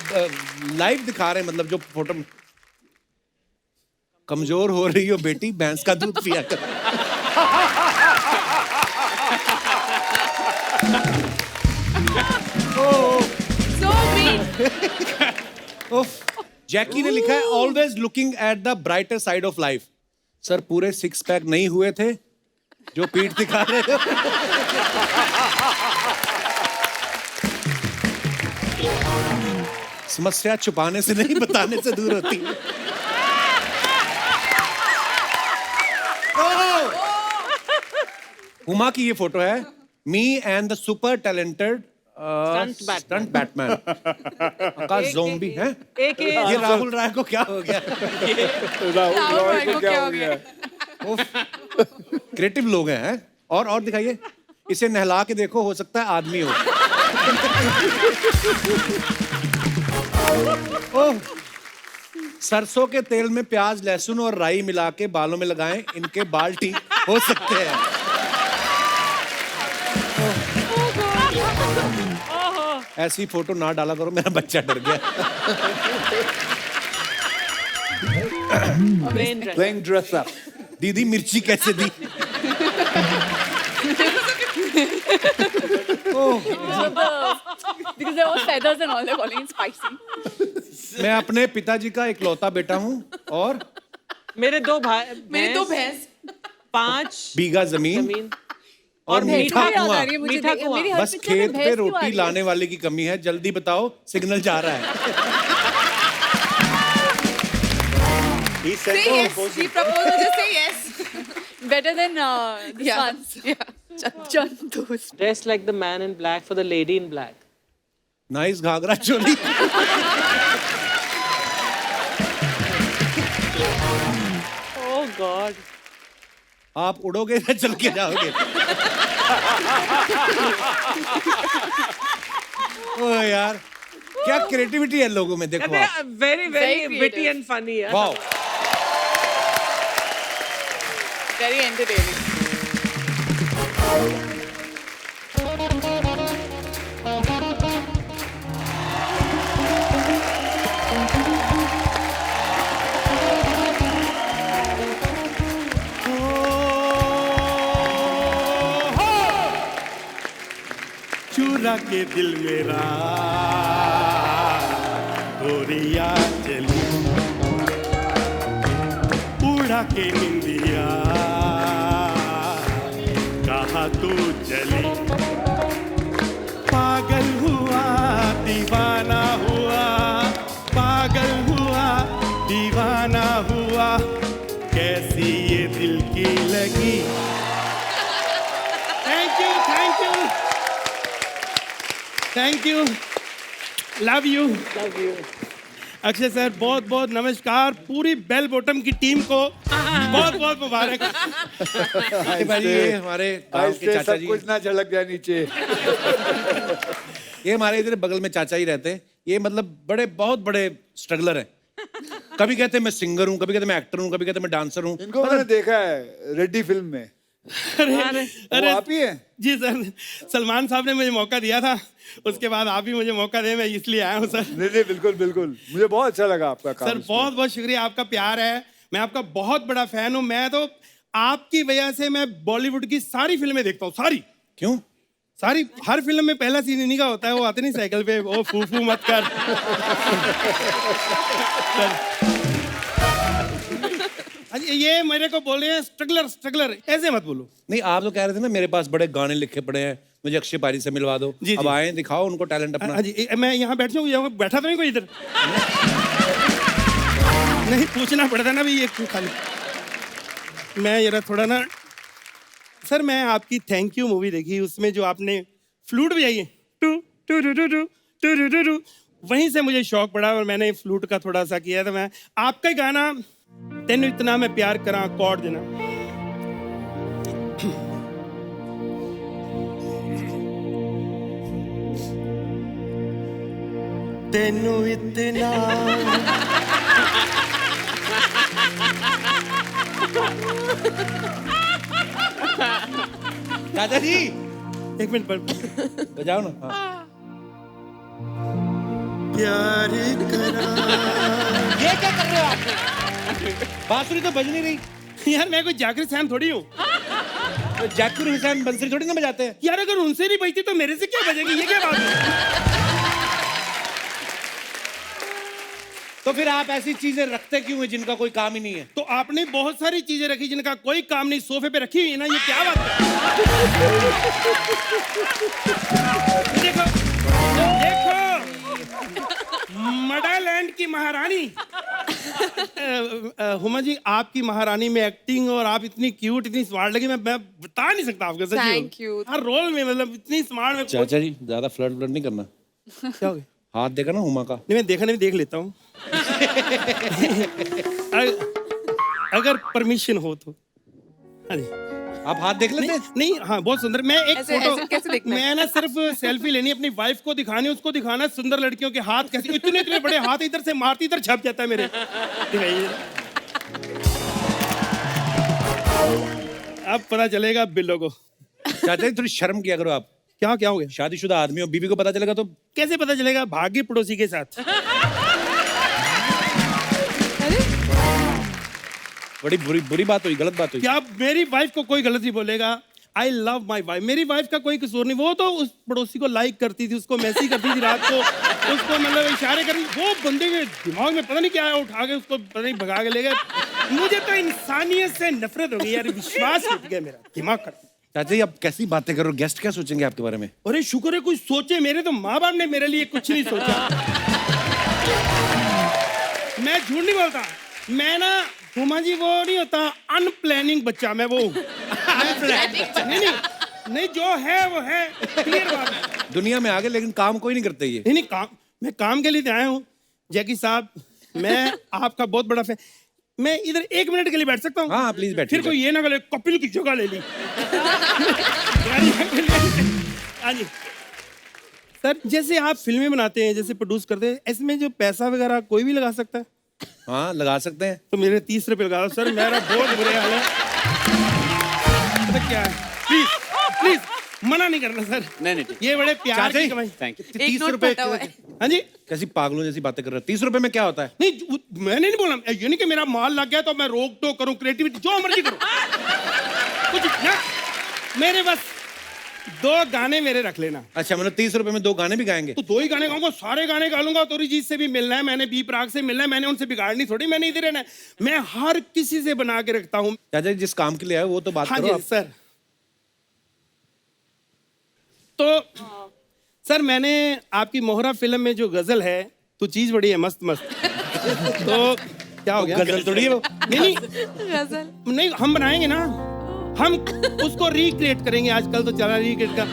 लाइव दिखा रहे हैं, मतलब जो फोटो में। कमजोर हो रही हो बेटी, भैंस का दूध पिया कर। So sweet. उफ। जैकी ने लिखा है always looking at the brighter side of life. Sir पूरे 6 पैक नहीं हुए थे जो पीठ दिखा रहे थे। समस्या छुपाने से नहीं, बताने से दूर होती है। हुमा की ये फोटो है, me and the super talented stunt Batman. Akash zombie है। एक ये राहुल राय को क्या हो गया? राहुल रॉय को क्या हो गया? क्रिएटिव लोग हैं। और दिखाइए, इसे नहला के देखो, हो सकता है आदमी हो। ओह, सरसों के तेल में प्याज, लहसुन और राई मिला के बालों में लगाएं, इनके बाल ठीक हो सकते हैं। ऐसी फोटो ना डाला करो, मेरा बच्चा डर गया। Playing dress up. दीदी मिर्ची कैसे दी? Because there were feathers and all, they're calling it spicy. मैं अपने पिताजी का इकलौता बेटा हूँ और मेरे दो भाई, मेरे दो भैंस, 5 बीघा जमीन जमीन और मीठा याद आ कुआं। रही है मुझे। मीठा कुआं। मेरी हर बस picture में खेत भैंस पे क्यों आ रोटी रही है? लाने वाले की कमी है, जल्दी बताओ, सिग्नल जा रहा है। He say said, yes. He proposed, just say yes. Better than this Yeah. one's. Yeah. Chantus. dressed like the man in black for the lady in black. Nice ghagra choli. Oh God. आप उड़ोगे या चल के जाओगे? ओ यार, क्या क्रिएटिविटी है लोगों में, देखो They आप। are very Very witty creative. and funny. Yeah? Wow. Very entertaining. चुरा के दिल मेरा गोरिया चली, उड़ा के निंदिया कहा तू चली, पागल हुआ दीवाना हुआ, पागल हुआ दीवाना हुआ, कैसी ये दिल की लगी। Thank you, thank you, thank you, love you, Akshay sir, बहुत बहुत नमस्कार। पूरी बेल बॉटम की टीम को बहुत बहुत मुबारक। भाई ये हमारे गांव के ऐसे चाचा सब जी, कुछ ना झलक जाए नीचे। ये हमारे इधर बगल में चाचा ही रहते हैं। ये मतलब बड़े बहुत बड़े स्ट्रगलर हैं। कभी कहते हैं मैं सिंगर हूँ, कभी कहते हैं मैं एक्टर हूँ, कभी कहते हैं मैं डांसर हूँ। इनको मैंने देखा है रेड्डी फिल्म में। अरे वो आप ही है? जी सर, सलमान साहब ने मुझे मौका दिया था, उसके बाद आप भी मुझे मौका दे, मैं इसलिए आया हूँ सर। नहीं बिल्कुल बिल्कुल, मुझे बहुत अच्छा लगा आपका काम। सर बहुत बहुत शुक्रिया, आपका प्यार है, मैं आपका बहुत बड़ा फैन हूँ। मैं तो आपकी वजह से मैं बॉलीवुड की सारी फिल्में देखता हूँ, सारी। क्यों? सारी, हर फिल्म में पहला सीन इन्हीं का होता है, वो आते नहीं साइकिल पे, वो फू फू मत कर। ये मेरे को बोल रहे हैं स्ट्रगलर स्ट्रगलर, ऐसे मत बोलो। नहीं, आप तो कह रहे थे ना मेरे पास बड़े गाने लिखे पड़े हैं, मुझे अक्षय पारी से मिलवा दो। जी, अब जी। आए, दिखाओ उनको टैलेंट अपना। हाँ जी, मैं यहाँ बैठ जाऊँ, यहाँ बैठा तो नहीं कोई इधर? नहीं, पूछना पड़ता ना भी ये क्यों खाली। मैं जरा थोड़ा ना सर, मैं आपकी थैंक यू मूवी देखी, उसमें जो आपने फ्लूट बजाई है, टू टू टू टू टू टू टू टू टू, वहीं से मुझे शौक पड़ा और मैंने फ्लूट का थोड़ा सा किया। तो मैं आपका ही गाना तेनू इतना मैं प्यार करा कॉर्ड देना। तेनू इतना चाचा जी एक मिनट पर बजाओ ना। हाँ। प्यार करा। ये क्या कर रहे हो आप? बांसुरी तो बज नहीं रही। यार मैं कोई जाकिर हुसैन थोड़ी हूँ। तो जाकिर हुसैन बंसरी थोड़ी ना बजाते हैं। यार अगर उनसे नहीं बजती तो मेरे से क्या बजेगी, ये क्या बात है? तो फिर आप ऐसी चीजें रखते क्यों हैं जिनका कोई काम ही नहीं है? तो आपने बहुत सारी चीजें रखी जिनका कोई काम नहीं, सोफे पे रखी हुई है ना, ये क्या बात है? देखो देखो, मडालैंड की महारानी। हुमा जी, आपकी महारानी में एक्टिंग, और आप इतनी क्यूट, इतनी स्मार्ट लगी, मैं बता नहीं सकता आपको। सच्ची Thank you. हर रोल में मतलब इतनी स्मार्ट में। चाचा जी ज्यादा फ्लर्ट नहीं करना। क्या हो गया? हाथ देखा ना हुमा का? नहीं, मैं देखने में देख लेता हूँ। अगर परमिशन हो तो। हाँ जी। आप हाथ देख लेते नहीं, हैं? नहीं, हाँ बहुत सुंदर। मैं एक ऐसे कैसे देखना है? मैं ना सिर्फ सेल्फी लेनी, अपनी वाइफ को दिखानी, उसको दिखाना सुंदर लड़कियों के हाथ कैसे, इतने इतने बड़े हाथ, इधर से मारती इधर छप जाता है मेरे। अब पता चलेगा बिल्लो को। चाचा जी थोड़ी शर्म किया करो आप। क्या क्या हो गया? शादीशुदा आदमी हो, बीवी को पता चलेगा तो? कैसे पता चलेगा? भाग्य पड़ोसी के साथ। बड़ी बुरी बात हुई, गलत बात हुई। क्या मेरी वाइफ को कोई गलत नहीं बोलेगा? आई लव माई वाइफ, मेरी वाइफ का कोई कसूर नहीं। वो तो उस पड़ोसी को लाइक करती थी, उसको मैसेज करती थी रात को, उसको मतलब इशारे करती। वो बंदे के दिमाग में पता नहीं क्या आया, उठा के उसको पता नहीं भगा के ले गए। मुझे तो इंसानियत से नफरत हो गई यार, विश्वास उठ गया मेरा दिमाग का। चाचा जी आप कैसी बातें करो, गेस्ट क्या सोचेंगे आपके बारे में? अरे शुक्र है कुछ सोचे, मेरे तो माँ बाप ने मेरे लिए कुछ नहीं सोचा। मैं झूठ नहीं बोलता, मैं ना हुमा जी वो नहीं होता अनप्लानिंग बच्चा, मैं वो नहीं, जो है वो है, क्लियर बात है। दुनिया में आगे, लेकिन काम कोई नहीं करते ये। नहीं काम, मैं काम के लिए तो आया हूँ। जैकी साहब, मैं आपका बहुत बड़ा फैन। मैं इधर 1 मिनट के लिए बैठ सकता हूँ? हाँ प्लीज बैठिए। फिर कोई ये ना करे कपिल की जगह ले ली। हाँ जी सर, जैसे आप फिल्में बनाते हैं, जैसे प्रोड्यूस करते हैं, इसमें जो पैसा वगैरह कोई भी लगा सकता है? हाँ लगा सकते हैं। तो मेरे 30 रुपए लगा दो सर, मेरा बहुत बुरे हाल है। पता क्या है, प्लीज प्लीज मना नहीं करना सर। नहीं, ये बड़े प्यार की कमाई। Thank you. 30 रुपए? हाँ जी, कैसी पागलों जैसी बातें कर रहे हो? 30 रुपए में क्या होता है? नहीं मैंने नहीं बोला, ये नहीं कि मेरा माल लग गया तो मैं रोक टोक करूं, क्रिएटिविटी जो मर्जी करूं। कुछ ना, मेरे बस 2 गाने मेरे रख लेना। अच्छा मतलब 30 रुपए में 2 गाने भी गाएंगे? तो 2 ही गाने गाऊंगा, सारे गाने गा लूंगा। तो अरिजीत से भी मिलना है मैंने, बी प्राक से मिलना है मैंने, उनसे बिगाड़नी थोड़ी मैंने इधर रहना है। मैं हर किसी से बना के रखता हूँ। चाचा जी जिस काम के लिए आए वो तो बात हाँ करो जी आप। सर। तो सर मैंने आपकी मोहरा फिल्म में जो गजल है, तो चीज बड़ी है मस्त मस्त। तो क्या हो गया? गजल थोड़ी है वो। नहीं नहीं, हम बनाएंगे ना, हम उसको रिक्रिएट करेंगे। आजकल तो चला रिक्रिएट का।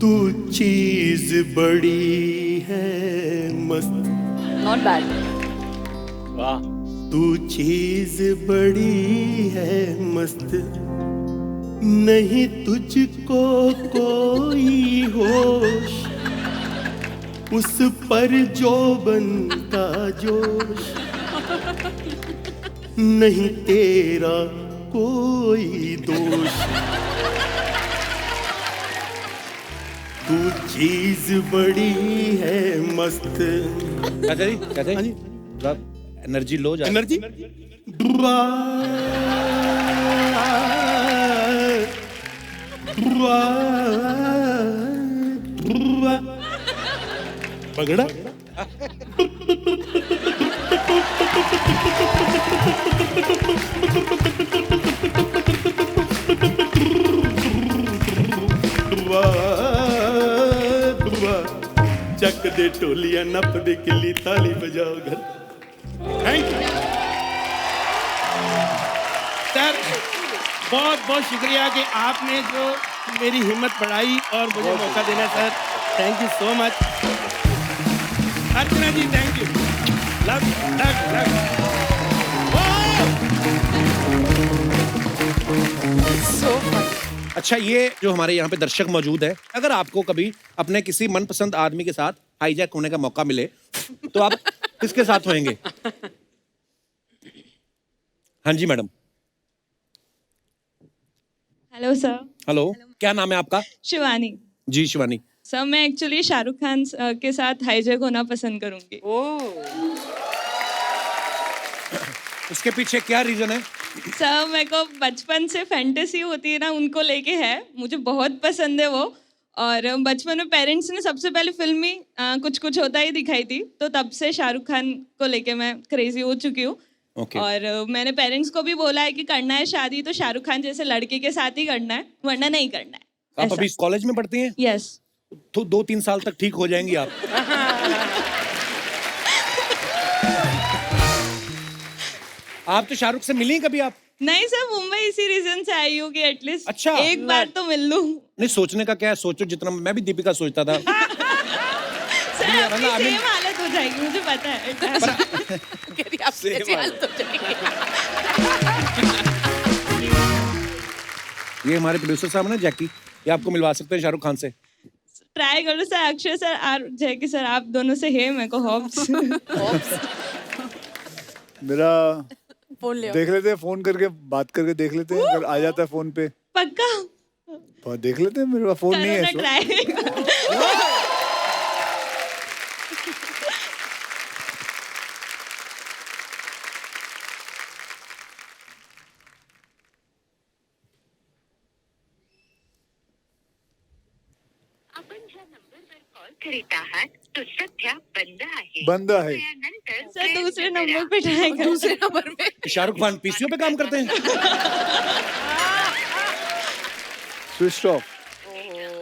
तू चीज बड़ी है मस्त। Not bad. वाह, तू चीज बड़ी है मस्त, नहीं तुझको कोई होश, उस पर जो बनता जोश, नहीं तेरा कोई दोष। तू चीज बड़ी है मस्त। चाचा जी, चाचा जी, थोड़ा एनर्जी लो जा। एनर्जी पगड़ा चक दे टोलियां नप दे किल्ली ताली बजाओ घर। थैंक यू सर, बहुत बहुत शुक्रिया कि आपने जो मेरी हिम्मत बढ़ाई और मुझे मौका देना sir. Thank you so much. Archana ji thank you. Love love love. अच्छा, ये जो हमारे यहाँ पे दर्शक मौजूद है, अगर आपको कभी अपने किसी मनपसंद आदमी के साथ हाईजैक होने का मौका मिले तो आप किसके साथ होंगे? हाँ जी मैडम। Hello sir. हेलो, क्या नाम है आपका? शिवानी। जी शिवानी। सर मैं एक्चुअली शाहरुख खान के साथ हाईजैक होना पसंद करूंगी। उसके पीछे क्या रीजन है? सर मेरे को बचपन से फैंटेसी होती है ना, उनको लेके है, मुझे बहुत पसंद है वो। और बचपन में पेरेंट्स ने सबसे पहले फिल्म में कुछ कुछ होता ही दिखाई थी, तो तब से शाहरुख खान को लेके मैं क्रेजी हो चुकी हूँ। और मैंने पेरेंट्स को भी बोला है कि करना है शादी तो शाहरुख खान जैसे लड़के के साथ ही करना है, वरना नहीं करना है। आप अभी कॉलेज में पढ़ती हैं? यस। तो 2-3 साल तक ठीक हो जाएंगी आप। आप तो शाहरुख से मिली कभी आप? नहीं सर, मुंबई इसी रीजन से आई हूँ कि एटलीस्ट अच्छा, एक बार तो मिल लूं। नहीं, सोचने का क्या है, सोचो जितना। मैं भी दीपिका सोचता था। सर आपकी सेम हालत हो जाएगी, मुझे पता है। ये हमारे प्रोड्यूसर साहब ना जैकी, ये आपको मिलवा सकते हैं शाहरुख खान से। ट्राई करो सर, अक्षय सर और जैकी सर, आप दोनों से है मेरे को होप्स। मेरा फोन ले आओ। देख लेते हैं, फोन करके बात करके देख लेते हैं, अगर आ जाता है फोन पे पक्का देख लेते हैं। मेरे पास फोन नहीं है इस वक्त। ट्राई। करीत आहात तो सध्या बंद आहे। बंद है। सर दूसरे नंबर पे ट्राई करो। दूसरे नंबर पे शाहरुख खान पीसीओ पे काम करते हैं? Switch off.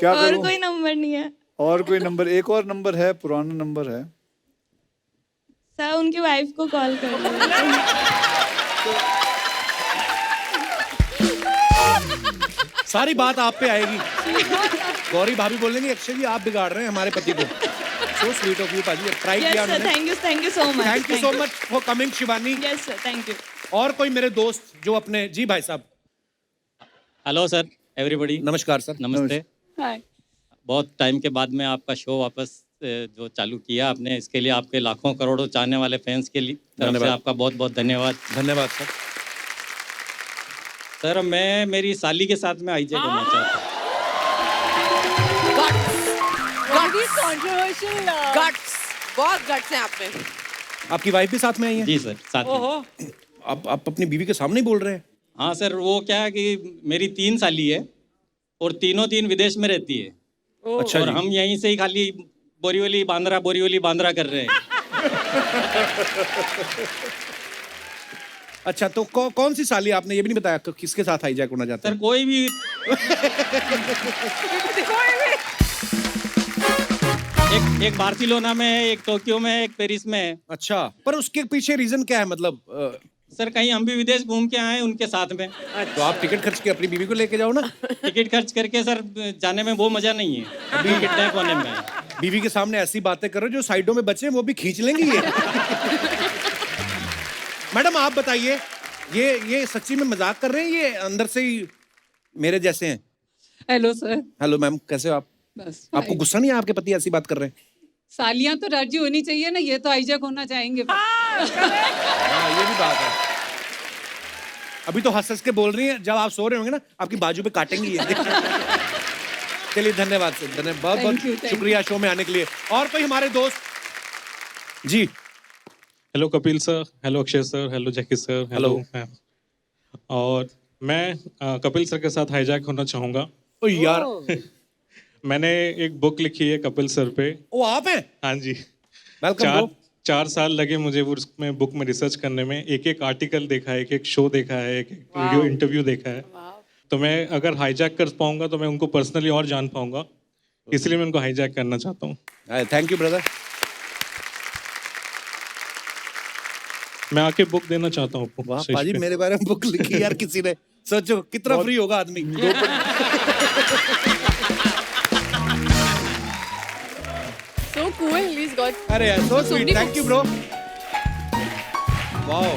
क्या और करूं? कोई नंबर नहीं है और कोई नंबर? एक और नंबर है, पुराना नंबर है। सर, उनकी वाइफ को कॉल कर लो। सारी बात आप पे आएगी। गौरी भाभी बोलेंगे अक्षय जी आप बिगाड़ रहे हैं हमारे पति को। सो स्वीट ऑफ यू पाजी, ट्राई किया yes sir, thank you so much. Thank you so much for coming Shivani. Yes sir, thank you. और कोई मेरे दोस्त जो अपने, जी भाई साहब। Hello sir, everybody. नमस्कार सर। नमस्ते। हाय। बहुत टाइम के बाद में आपका शो वापस जो चालू किया आपने, इसके लिए आपके लाखों करोड़ों चाहने वाले फैंस के लिए तरफ से आपका बहुत बहुत धन्यवाद। धन्यवाद सर। सर मैं मेरी साली के साथ में हाईजैक होना चाहता हूँ। कंट्रोवर्शियल गट्स, बहुत गट्स हैं आप में। आपकी वाइफ भी साथ में आई है? जी सर, साथ में। आप अपनी बीवी के सामने ही बोल रहे हैं? हाँ सर, वो क्या है कि मेरी 3 साली है और तीनों विदेश में रहती है। अच्छा और जी। हम यहीं से ही खाली बोरीवली बांद्रा कर रहे हैं। अच्छा, तो कौन सी साली? आपने ये भी नहीं बताया किसके साथ हाईजैक होना चाहते सर हैं? कोई भी एक बार्सिलोना में है, एक टोक्यो में है, एक पेरिस में है। अच्छा, पर उसके पीछे रीजन क्या है? मतलब सर कहीं हम भी विदेश घूम के आए उनके साथ में। तो आप टिकट खर्च के अपनी बीवी को लेके जाओ ना। टिकट खर्च करके सर जाने में वो मजा नहीं है, अभी किडनैप होने में। बीवी के सामने ऐसी बातें करो जो साइडों में बचे हैं वो भी खींच लेंगी ये। मैडम आप बताइए, ये सच्ची में मजाक कर रहे हैं, ये अंदर से ही मेरे जैसे हैं? Hello sir. हेलो मैम, कैसे हो आप? बस आपको गुस्सा नहीं है आपके पति ऐसी बात कर रहे हैं? सालियां तो राजी होनी चाहिए ना, ये तो हाईजैक होना चाहेंगे। हाँ, ये भी बात है। अभी तो हंस हंस के बोल रही हैं, जब आप सो रहे होंगे ना आपकी बाजू पे काटेंगी ये। चलिए धन्यवाद सर, धन्यवाद, बहुत बहुत शुक्रिया शो में आने के लिए। और कोई हमारे दोस्त जी? Hello Kapil sir, hello Akshay sir, hello Jackky sir, hello ma'am. और मैं कपिल सर के साथ हाईजैक होना चाहूँगा। ओ यार, मैंने एक बुक लिखी है कपिल सर पे। ओ आप हैं? हाँ जी। वेलकम। 4 साल लगे मुझे वो उसमें बुक में रिसर्च करने में। एक आर्टिकल देखा है, एक शो देखा है, एक वीडियो इंटरव्यू देखा है। तो मैं अगर हाईजैक कर पाऊंगा तो मैं उनको पर्सनली और जान पाऊंगा, इसलिए मैं उनको हाईजैक करना चाहता हूँ। Thank you brother. मैं आके बुक देना चाहता हूँ। वाह पाजी, मेरे बारे में बुक लिखी यार किसी ने। सोचो कितना फ्री होगा आदमी। So cool, he's got. अरे यार, so sweet, thank you bro. Wow.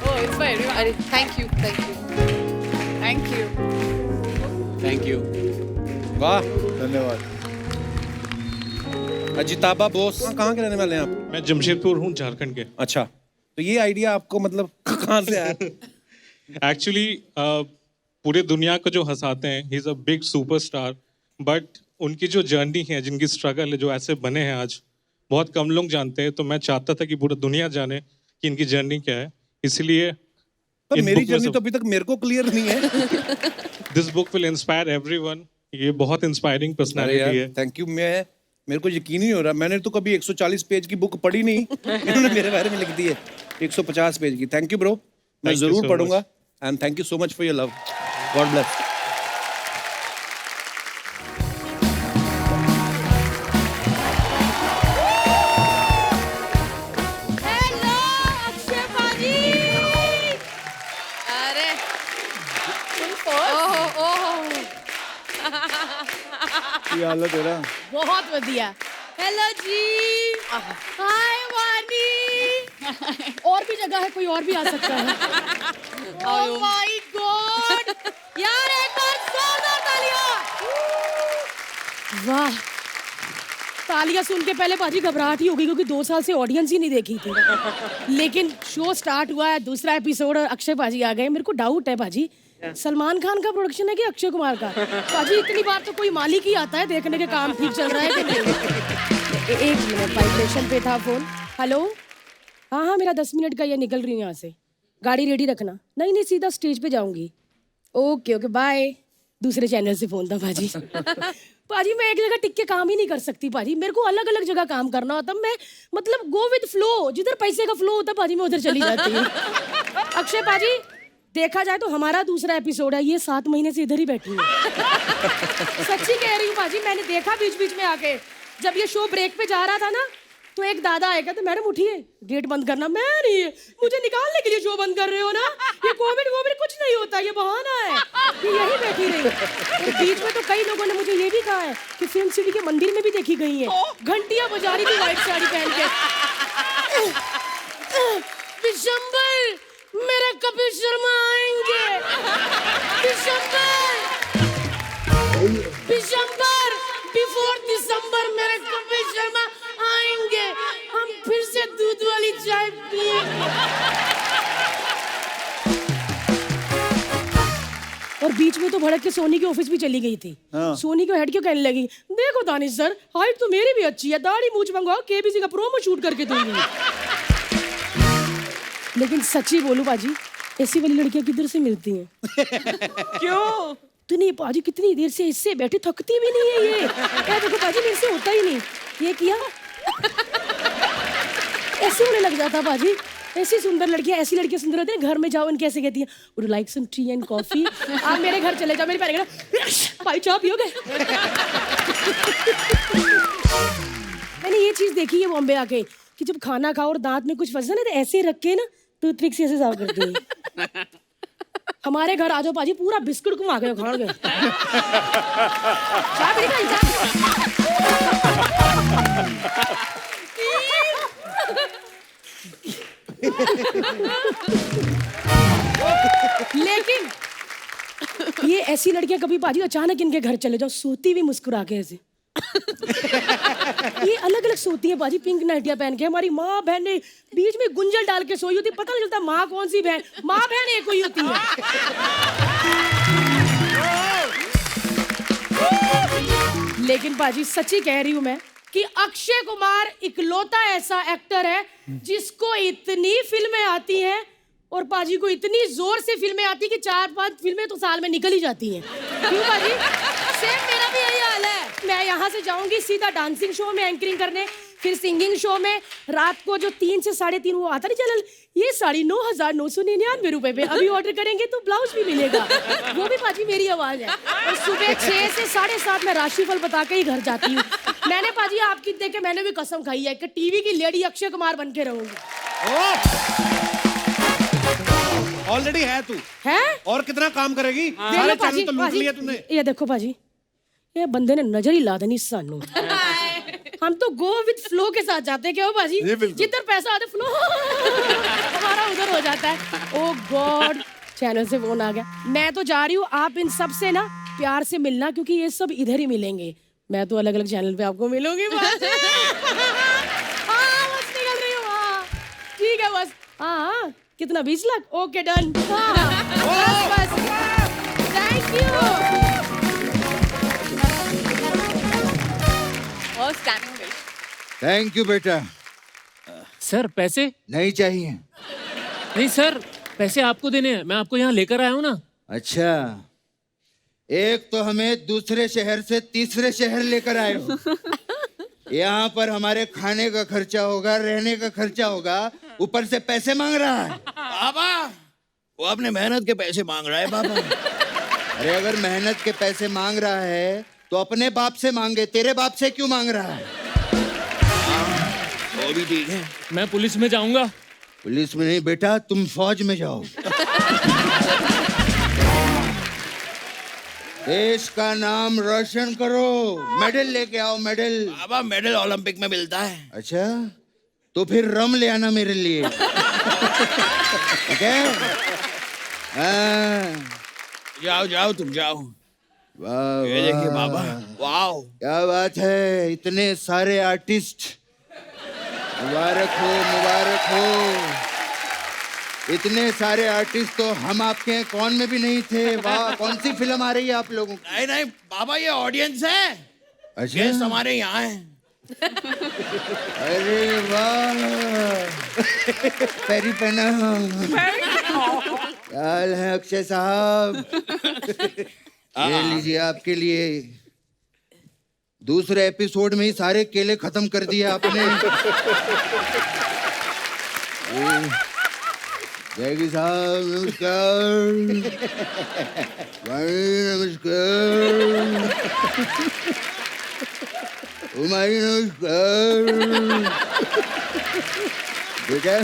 Oh, it's for everyone. अरे thank you. Thank you. Thank you. वाह, धन्यवाद। अजिताबा बोस कहाँ के रहने वाले हैं आप? मैं जमशेदपुर हूँ, झारखंड के। अच्छा, तो ये आइडिया आपको मतलब कहाँ से आया? एक्चुअली पूरे दुनिया को जो हंसाते हैं, he is a big superstar, but उनकी जो जर्नी है, जिनकी स्ट्रगल है, जो ऐसे बने हैं आज, बहुत कम लोग जानते हैं। तो मैं चाहता था कि पूरा दुनिया जाने कि इनकी जर्नी क्या है, इसलिए पर मेरी जर्नी तो अभी तक मेरे को क्लियर नहीं है। This book will inspire everyone. ये बहुत इंस्पायरिंग पर्सनालिटी है। Thank you. मेरे को यकीन ही नहीं हो रहा, मैंने तो कभी 140 पेज की बुक पढ़ी नहीं, इन्होंने मेरे बारे में लिख दी है 150 पेज की। थैंक यू ब्रो, मैं जरूर पढ़ूंगा। And thank you so much for your love. God bless. हालत है ना, बहुत बढ़िया। हेलो जी, हाय वानी। और भी जगह है, कोई और भी आ सकता है। ओह माय गॉड यार, एक बार जोरदार तालियां। वाह, तालियां सुन के पहले बाजी घबराहट ही हो गई, क्योंकि 2 साल से ऑडियंस ही नहीं देखी थी। लेकिन शो स्टार्ट हुआ है, दूसरा एपिसोड, अक्षय बाजी आ गए। मेरे को डाउट है बाजी, सलमान खान का प्रोडक्शन है कि अक्षय कुमार का? बाजी इतनी बार तो कोई मालिक ही आता है देखने के काम ठीक चल रहा है कि नहीं। एक मिनट, वाइब्रेशन पे था फोन। हेलो, हाँ, मेरा 10 मिनट का, ये निकल रही हूँ यहाँ से, गाड़ी रेडी रखना। नहीं, सीधा स्टेज पे जाऊंगी। Okay bye. दूसरे चैनल से फोन था बाजी। पाजी मैं एक जगह टिक के काम ही नहीं कर सकती पाजी, मेरे को अलग अलग जगह काम करना होता। मैं मतलब गो विद फ्लो, जिधर पैसे का फ्लो होता पाजी मैं उधर चली जाती हूँ। अक्षय पाजी, देखा जाए तो हमारा दूसरा एपिसोड है, ये 7 महीने से इधर ही बैठी हूँ। सच्ची कह रही हूँ पाजी, मैंने देखा बीच बीच में आके, जब ये शो ब्रेक पे जा रहा था ना, तो एक दादा आएगा, तो मैडम उठिए, गेट बंद करना। मैं नहीं, मुझे निकालने के लिए शो बंद कर रहे हो ना? ये कोविड कुछ नहीं होता, ये बहाना है। ये यही बैठी रही। तो बीच में तो कई लोगों ने मुझे ये भी कहा है कि फिल्म सिटी के मंदिर में भी देखी गई है, घंटियां बजा रही थी व्हाइट साड़ी पहन के। दिसंबर मेरे कपिल शर्मा आएंगे। दिसंबर बिफोर दिसंबर मेरे कपिल शर्मा आएंगे, हम फिर से दूध वाली चाय पिएंगे। और बीच में तो भड़क के सोनी के ऑफिस भी चली गई थी। सोनी को हेड क्यों कहने लगी, देखो दानिश सर, हाइट तो मेरी भी अच्छी है, दाढ़ी मूंछ मंगवाओ, केबीसी का प्रोमो शूट करके दूंगी। लेकिन सच्ची बोलूं बाजी, ऐसी वाली लड़कियां किधर से मिलती हैं? क्यों? तो नहीं बाजी, कितनी देर से इससे बैठी, थकती भी नहीं है ये। क्या देखो बाजी, मेरे से होता ही नहीं। ये किया ऐसे होने लग जाता बाजी। ऐसी सुंदर लड़कियां, ऐसी लड़कियां सुंदर होती हैं, घर में जाओ इनके ऐसे कहती हैं, would you like some tea and coffee? आप मेरे घर चले जाओ, मेरी पहले भाई चाय पियोगे? मैंने ये चीज देखी है बॉम्बे आके, कि जब खाना खाओ और दांत में कुछ फंसा ना, तो ऐसे रख के ना टूथपिक से ऐसे साफ करती है। हमारे घर आ जाओ पाजी, पूरा बिस्कुट घुमा के खाओ गए। ऐसी लड़कियां कभी पाजी अचानक इनके घर चले जाओ, सोती हुई मुस्कुरा के ऐसे ये अलग अलग सोती है पाजी, पिंक नाइटिया पहन के। हमारी माँ बहन ने बीच में गुंजल डाल के सोई होती, पता नहीं चलता माँ कौन सी बहन, माँ बहन एक ही होती है। लेकिन पाजी सच्ची कह रही हूं मैं कि अक्षय कुमार इकलौता ऐसा एक्टर है जिसको इतनी फिल्में आती हैं और पाजी को इतनी जोर से फिल्में आती कि 4-5 फिल्में तो साल में निकल ही जाती हैं। क्यों पाजी? सेम मेरा भी यही हाल है। मैं यहाँ से जाऊंगी सीधा डांसिंग शो में एंकरिंग करने, फिर सिंगिंग शो में रात को जो 3 से 3:30 वो आता नहीं चैनल, ये 9,999 रुपए पे अभी ऑर्डर करेंगे तो ब्लाउज भी मिलेगा, वो भी पाजी मेरी आवाज है। और सुबह 6 से 7:30 मैं राशिफल बता के ही घर जाती हूँ। मैंने पाजी आपकी देख के मैंने भी कसम खाई है कि टीवी की लेडी अक्षय कुमार बन के रहूंगी। ऑलरेडी है तू है और कितना काम करेगी? देख सारे लो चैनल तो लूट लिया तूने। ये देखो पाजी, ये बंदे ने नजर ही ला देनी सानू। हम तो गो विद फ्लो के साथ जाते हैं, क्या हो पाजी? जिधर पैसा आता फ्लो हमारा उधर हो जाता है। ओ गॉड, चैनल से फोन आ गया। मैं तो जा रही हूँ, आप इन सब से ना प्यार से मिलना, क्योंकि ये सब इधर ही मिलेंगे। मैं तो अलग अलग चैनल पे आपको मिलूंगी। बस निकल रही हूँ। ठीक है बस। हाँ कितना 20 लाख? Okay done. बस थैंक यू। और स्टैंडिंग में थैंक यू बेटा। सर पैसे नहीं चाहिए। नहीं सर, पैसे आपको देने हैं, मैं आपको यहाँ लेकर आया हूँ ना। अच्छा, एक तो हमें दूसरे शहर से तीसरे शहर लेकर आए हो। यहाँ पर हमारे खाने का खर्चा होगा, रहने का खर्चा होगा, ऊपर से पैसे मांग रहा है। बाबा वो अपने मेहनत के पैसे मांग रहा है बाबा। अरे अगर मेहनत के पैसे मांग रहा है तो अपने बाप से मांगे, तेरे बाप से क्यों मांग रहा है? वो भी ठीक है। मैं पुलिस में जाऊंगा। पुलिस में नहीं बेटा, तुम फौज में जाओ। देश का नाम रोशन करो, मेडल लेके आओ, मेडल। बाबा मेडल ओलंपिक में मिलता है। अच्छा, तो फिर रम ले आना मेरे लिए। ठीक है? जाओ जाओ तुम जाओ। वाह ये देखिए बाबा, वाह क्या बात है, इतने सारे आर्टिस्ट। मुबारक हो, मुबारक हो। इतने सारे आर्टिस्ट तो हम आपके कौन में भी नहीं थे। वाह, कौन सी फिल्म आ रही है आप लोगों की? नहीं नहीं बाबा, ये ऑडियंस है। अच्छा, गेस्ट हमारे यहाँ है। अरे वाह, पैरी पहना। क्या हाल है अक्षय साहब? ये लीजिए आपके लिए। दूसरे एपिसोड में ही सारे केले खत्म कर दिए आपने। जैगी साहब नमस्कार। नमस्कार। उमाई नमस्कार। बेटा,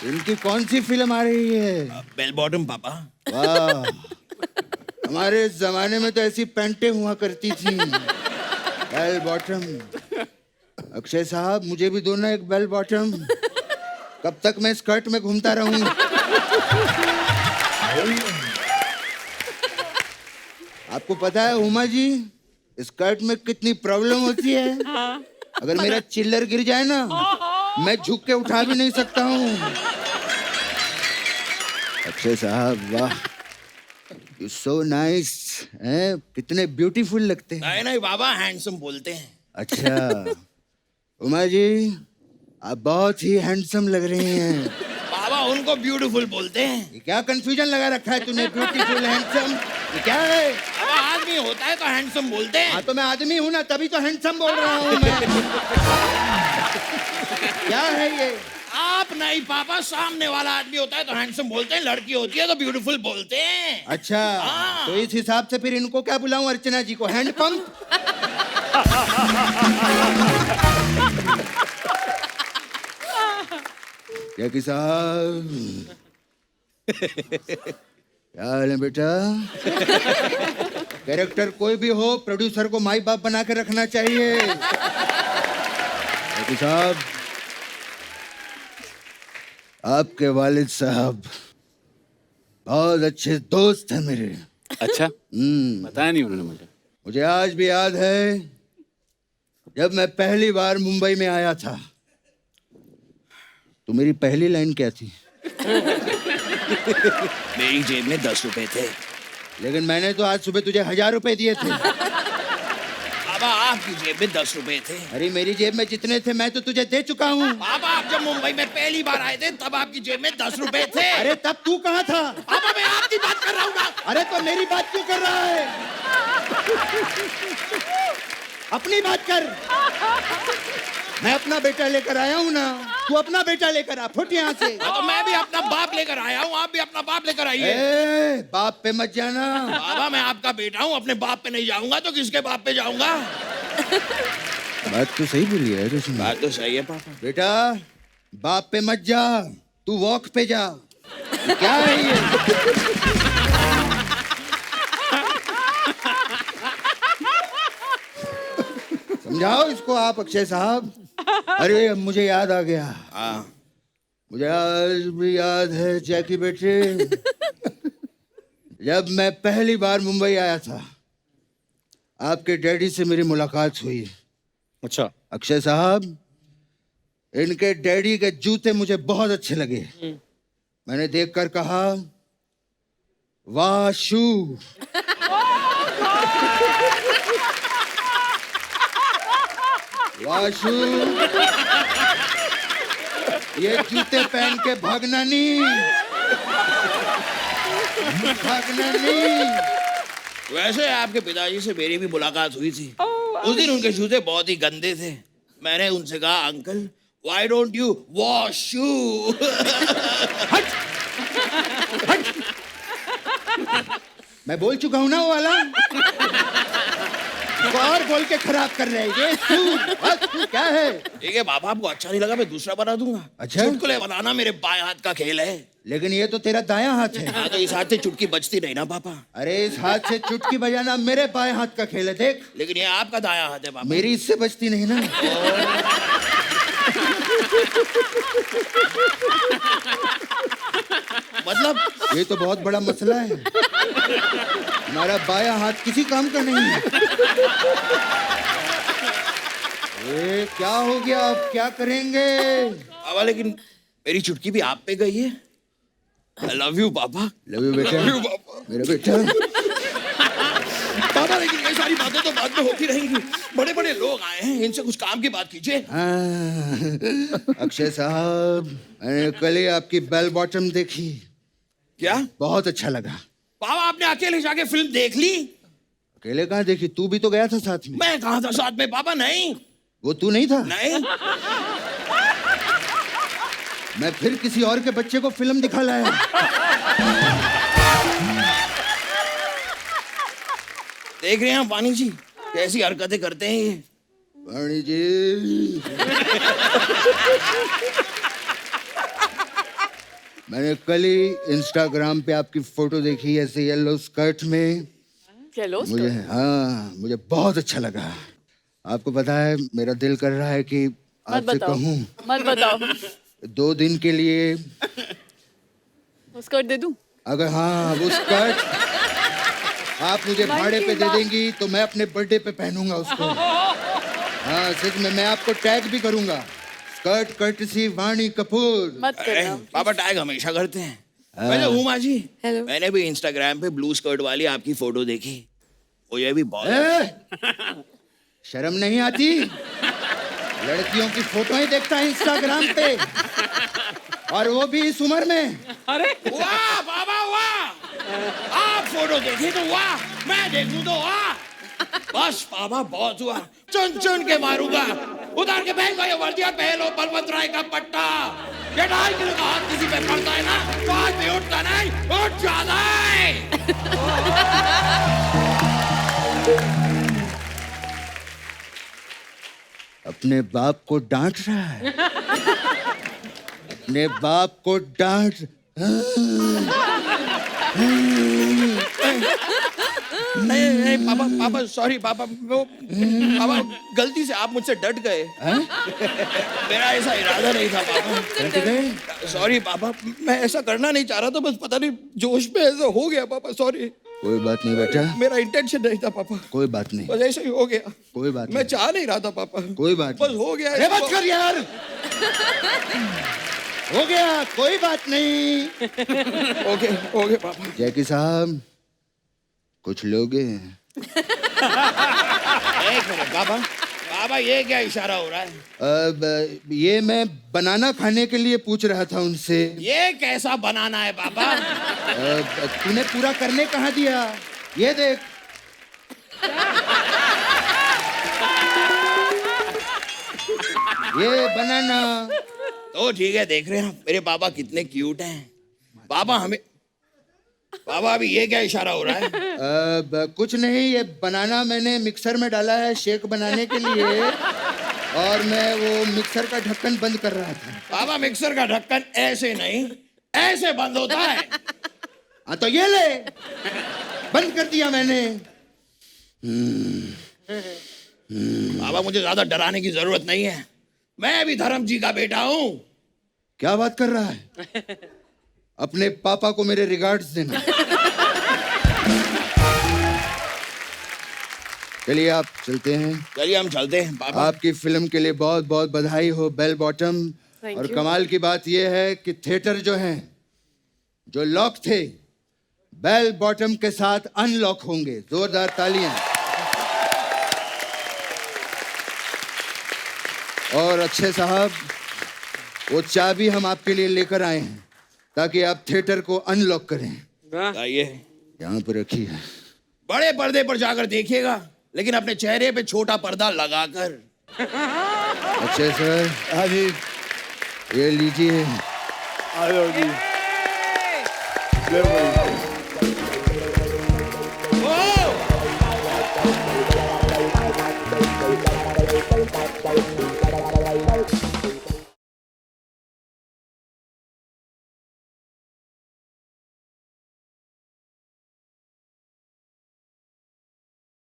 इनकी कौन सी फिल्म आ रही है? बेल बॉटम पापा। वाह, हमारे जमाने में तो ऐसी पैंटें हुआ करती थी, बेल बॉटम। अक्षय साहब मुझे भी दो ना एक बेल बॉटम। कब तक मैं स्कर्ट में घूमता रहूं? आपको पता है उमा जी, स्कर्ट में कितनी प्रॉब्लम होती है? अगर मेरा चिल्लर गिर जाए ना, मैं झुक के उठा भी नहीं सकता हूँ। अक्षय साहब वाह, यू सो नाइस। कितने ब्यूटीफुल लगते हैं। नहीं नहीं बाबा, हैंडसम बोलते हैं। अच्छा, उमा जी आप बहुत ही हैंडसम लग रही हैं। बाबा उनको ब्यूटीफुल बोलते हैं। ये क्या कंफ्यूजन लगा रखा है तूने? ब्यूटीफुल हैंडसम ये क्या है? आदमी होता है तो हैंडसम बोलते हैं। हाँ तो मैं आदमी हूँ ना, तभी तो हैंडसम बोल रहा हूँ मैं। क्या है ये? आप नहीं पापा, सामने वाला आदमी होता है तो हैंडसम बोलते हैं, लड़की होती है तो ब्यूटीफुल बोलते हैं। अच्छा, तो इस हिसाब से फिर इनको क्या बुलाऊं? अर्चना जी को हैंड पंप? जैकी साहब क्या हाल है बेटा? कैरेक्टर कोई भी हो, प्रोड्यूसर को माई बाप बना के रखना चाहिए। जैकी साहब, आपके वालिद साहब बहुत अच्छे दोस्त हैं मेरे। अच्छा बताया नहीं उन्होंने मुझे। मुझे आज भी याद है जब मैं पहली बार मुंबई में आया था तो मेरी पहली लाइन क्या थी? मेरी जेब में 10 रुपए थे। लेकिन मैंने तो आज सुबह तुझे 1000 रुपए दिए थे। बाबा आपकी जेब में 10 रुपए थे। अरे मेरी जेब में जितने थे मैं तो तुझे दे चुका हूँ। बाबा आप जब मुंबई में पहली बार आए थे तब आपकी जेब में 10 रुपए थे। अरे तब तू कहाँ था? बाबा मैं आपकी बात कर रहा हूँ ना। अरे तो मेरी बात क्यों कर रहा है? अपनी बात कर। मैं अपना बेटा लेकर आया हूँ ना, तू अपना बेटा लेकर आ, फुट यहाँ से। तो मैं भी अपना बाप लेकर आया हूँ, आप भी अपना बाप लेकर आइए। बाप पे मत जाना। बाबा मैं आपका बेटा हूँ, अपने बाप पे नहीं जाऊंगा तो किसके बाप पे जाऊंगा? बात तो सही बोली है तुमने। बात तो सही है पापा। बेटा बाप पे मत जा, तू वॉक पे जा। क्या है ये? समझाओ इसको आप अक्षय साहब। अरे मुझे याद आ गया। मुझे आज भी याद है जैकी बेटे, जब मैं पहली बार मुंबई आया था आपके डैडी से मेरी मुलाकात हुई। अच्छा अक्षय साहब, इनके डैडी के जूते मुझे बहुत अच्छे लगे। मैंने देखकर कहा वाह शू। वाशु, ये जूते पहन के भागना नहीं, भागना नहीं। वैसे आपके पिताजी से मेरी भी मुलाकात हुई थी। उस दिन उनके जूते बहुत ही गंदे थे। मैंने उनसे कहा uncle why don't you wash shoe. मैं बोल चुका हूं ना वो वाला। और बोल के खराब कर रहे हैं ये तू क्या है? ठीक है बाबा, आपको अच्छा नहीं लगा मैं दूसरा बना दूंगा। अच्छा? चुटकुले बनाना मेरे बाएं हाथ का खेल है। लेकिन ये तो तेरा दायां हाथ है। हाँ तो इस हाथ से चुटकी बजती नहीं ना पापा। अरे इस हाथ से चुटकी बजाना मेरे बाएं हाथ का खेल है, देख। लेकिन ये आपका दायां हाथ है पापा। मेरी इससे बजती नहीं ना। मतलब ये तो बहुत बड़ा मसला है। हमारा बायां हाथ किसी काम का नहीं है। ये क्या हो गया, अब क्या करेंगे? पापा लेकिन मेरी चुटकी भी आप पे गई है। I love you पापा। लव यू बेटा। Love you, पापा। मेरा बेटा। पापा लेकिन ये सारी बातें तो बाद में होती रहेंगी। बड़े बड़े लोग आए हैं, इनसे कुछ काम की बात कीजिए। अक्षय साहब, मैंने कल ही आपकी बेल बॉटम देखी। क्या? बहुत अच्छा लगा। पापा आपने अकेले जाके फिल्म देख ली? अकेले कहाँ देखी, तू भी तो गया था साथ में। मैं कहाँ था साथ में पापा? नहीं। वो तू नहीं था? नहीं। मैं फिर किसी और के बच्चे को फिल्म दिखा लाया। देख रहे हैं वाणी जी कैसी हरकतें करते हैं ये। वाणी जी मैंने कल ही इंस्टाग्राम पे आपकी फोटो देखी ऐसे येलो स्कर्ट में। मुझे मुझे बहुत अच्छा लगा। आपको पता है मेरा दिल कर रहा है कि आपसे कहूँ मत बताओ। 2 दिन के लिए वो स्कर्ट दे दूं? अगर हाँ वो स्कर्ट आप मुझे भाड़े पे दे देंगी तो मैं अपने बर्थडे पे पहनूंगा उसको। हाँ सच में, मैं आपको टैग भी करूंगा। स्कर्ट कर्टसी वाणी कपूर। मत करना। पापा टैग हमेशा करते हैं। वैसे उमा जी, मैंने भी इंस्टाग्राम पे ब्लू स्कर्ट वाली आपकी फोटो देखी। मुझे भी बहुत शर्म नहीं आती? लड़कियों की फोटो ही देखता है इंस्टाग्राम पे, और वो भी इस उम्र में। अरे वाह बाबा वाह, आप फोटो देखे तो वाह, मैं देखूं तो वाह। बस बाबा बहुत हुआ, चुन चुन के मारूंगा। उतार के पहन ये वर्दिया, पहन लो बलवंत राय का पट्टा। ये 2.5 किलो का हाथ किसी पे पड़ता है ना तो आदमी उठता नहीं, उठ जाता है। अपने बाप को डांट रहा है। अपने बाप को डांट। नहीं नहीं पापा, पापा सॉरी पापा, वो पापा गलती से आप मुझसे डट गए। मेरा ऐसा इरादा नहीं था पापा। सॉरी पापा, मैं ऐसा करना नहीं चाह रहा था, बस पता नहीं जोश में ऐसा हो गया पापा, सॉरी। कोई बात नहीं बेटा, मेरा इंटेंशन नहीं था पापा, कोई बात नहीं, बस ऐसे ही हो गया। कोई बात मैं नहीं, चाह नहीं रहा था पापा, कोई बात बस नहीं। हो गया। अरे मत कर यार, हो गया, कोई बात नहीं। ओके पापा। जैकी साहब कुछ लोगे? एक मिनट पापा, पापा ये क्या इशारा हो रहा है? ये मैं बनाना खाने के लिए पूछ रहा था उनसे। ये कैसा बनाना है पापा? तूने पूरा करने कहाँ दिया? ये देख। ये बनाना। तो ठीक है, देख रहे हैं मेरे पापा कितने क्यूट हैं। पापा हमें, पापा अभी ये क्या इशारा हो रहा है? कुछ नहीं, ये बनाना मैंने मिक्सर में डाला है शेक बनाने के लिए, और मैं वो मिक्सर का ढक्कन बंद कर रहा था। पापा मिक्सर का ढक्कन ऐसे नहीं, ऐसे बंद होता है। हाँ तो ये ले, बंद कर दिया मैंने। पापा मुझे ज्यादा डराने की जरूरत नहीं है, मैं भी धर्म जी का बेटा हूँ। क्या बात कर रहा है? अपने पापा को मेरे रिगार्ड्स देना। चलिए आप चलते हैं। चलिए हम चलते हैं पापा। आपकी फिल्म के लिए बहुत बहुत बधाई हो बेल बॉटम। Thank और you. कमाल की बात यह है कि थिएटर जो हैं, जो लॉक थे, बेल बॉटम के साथ अनलॉक होंगे। जोरदार तालियां। और अच्छे साहब, वो चाबी हम आपके लिए लेकर आए हैं ताकि आप थिएटर को अनलॉक करें। आइए, यहाँ पर रखी है। बड़े पर्दे पर जाकर देखिएगा, लेकिन अपने चेहरे पे छोटा पर्दा लगाकर। अच्छे सर। हाँ जी, ये लीजिए। आ जाओ जी।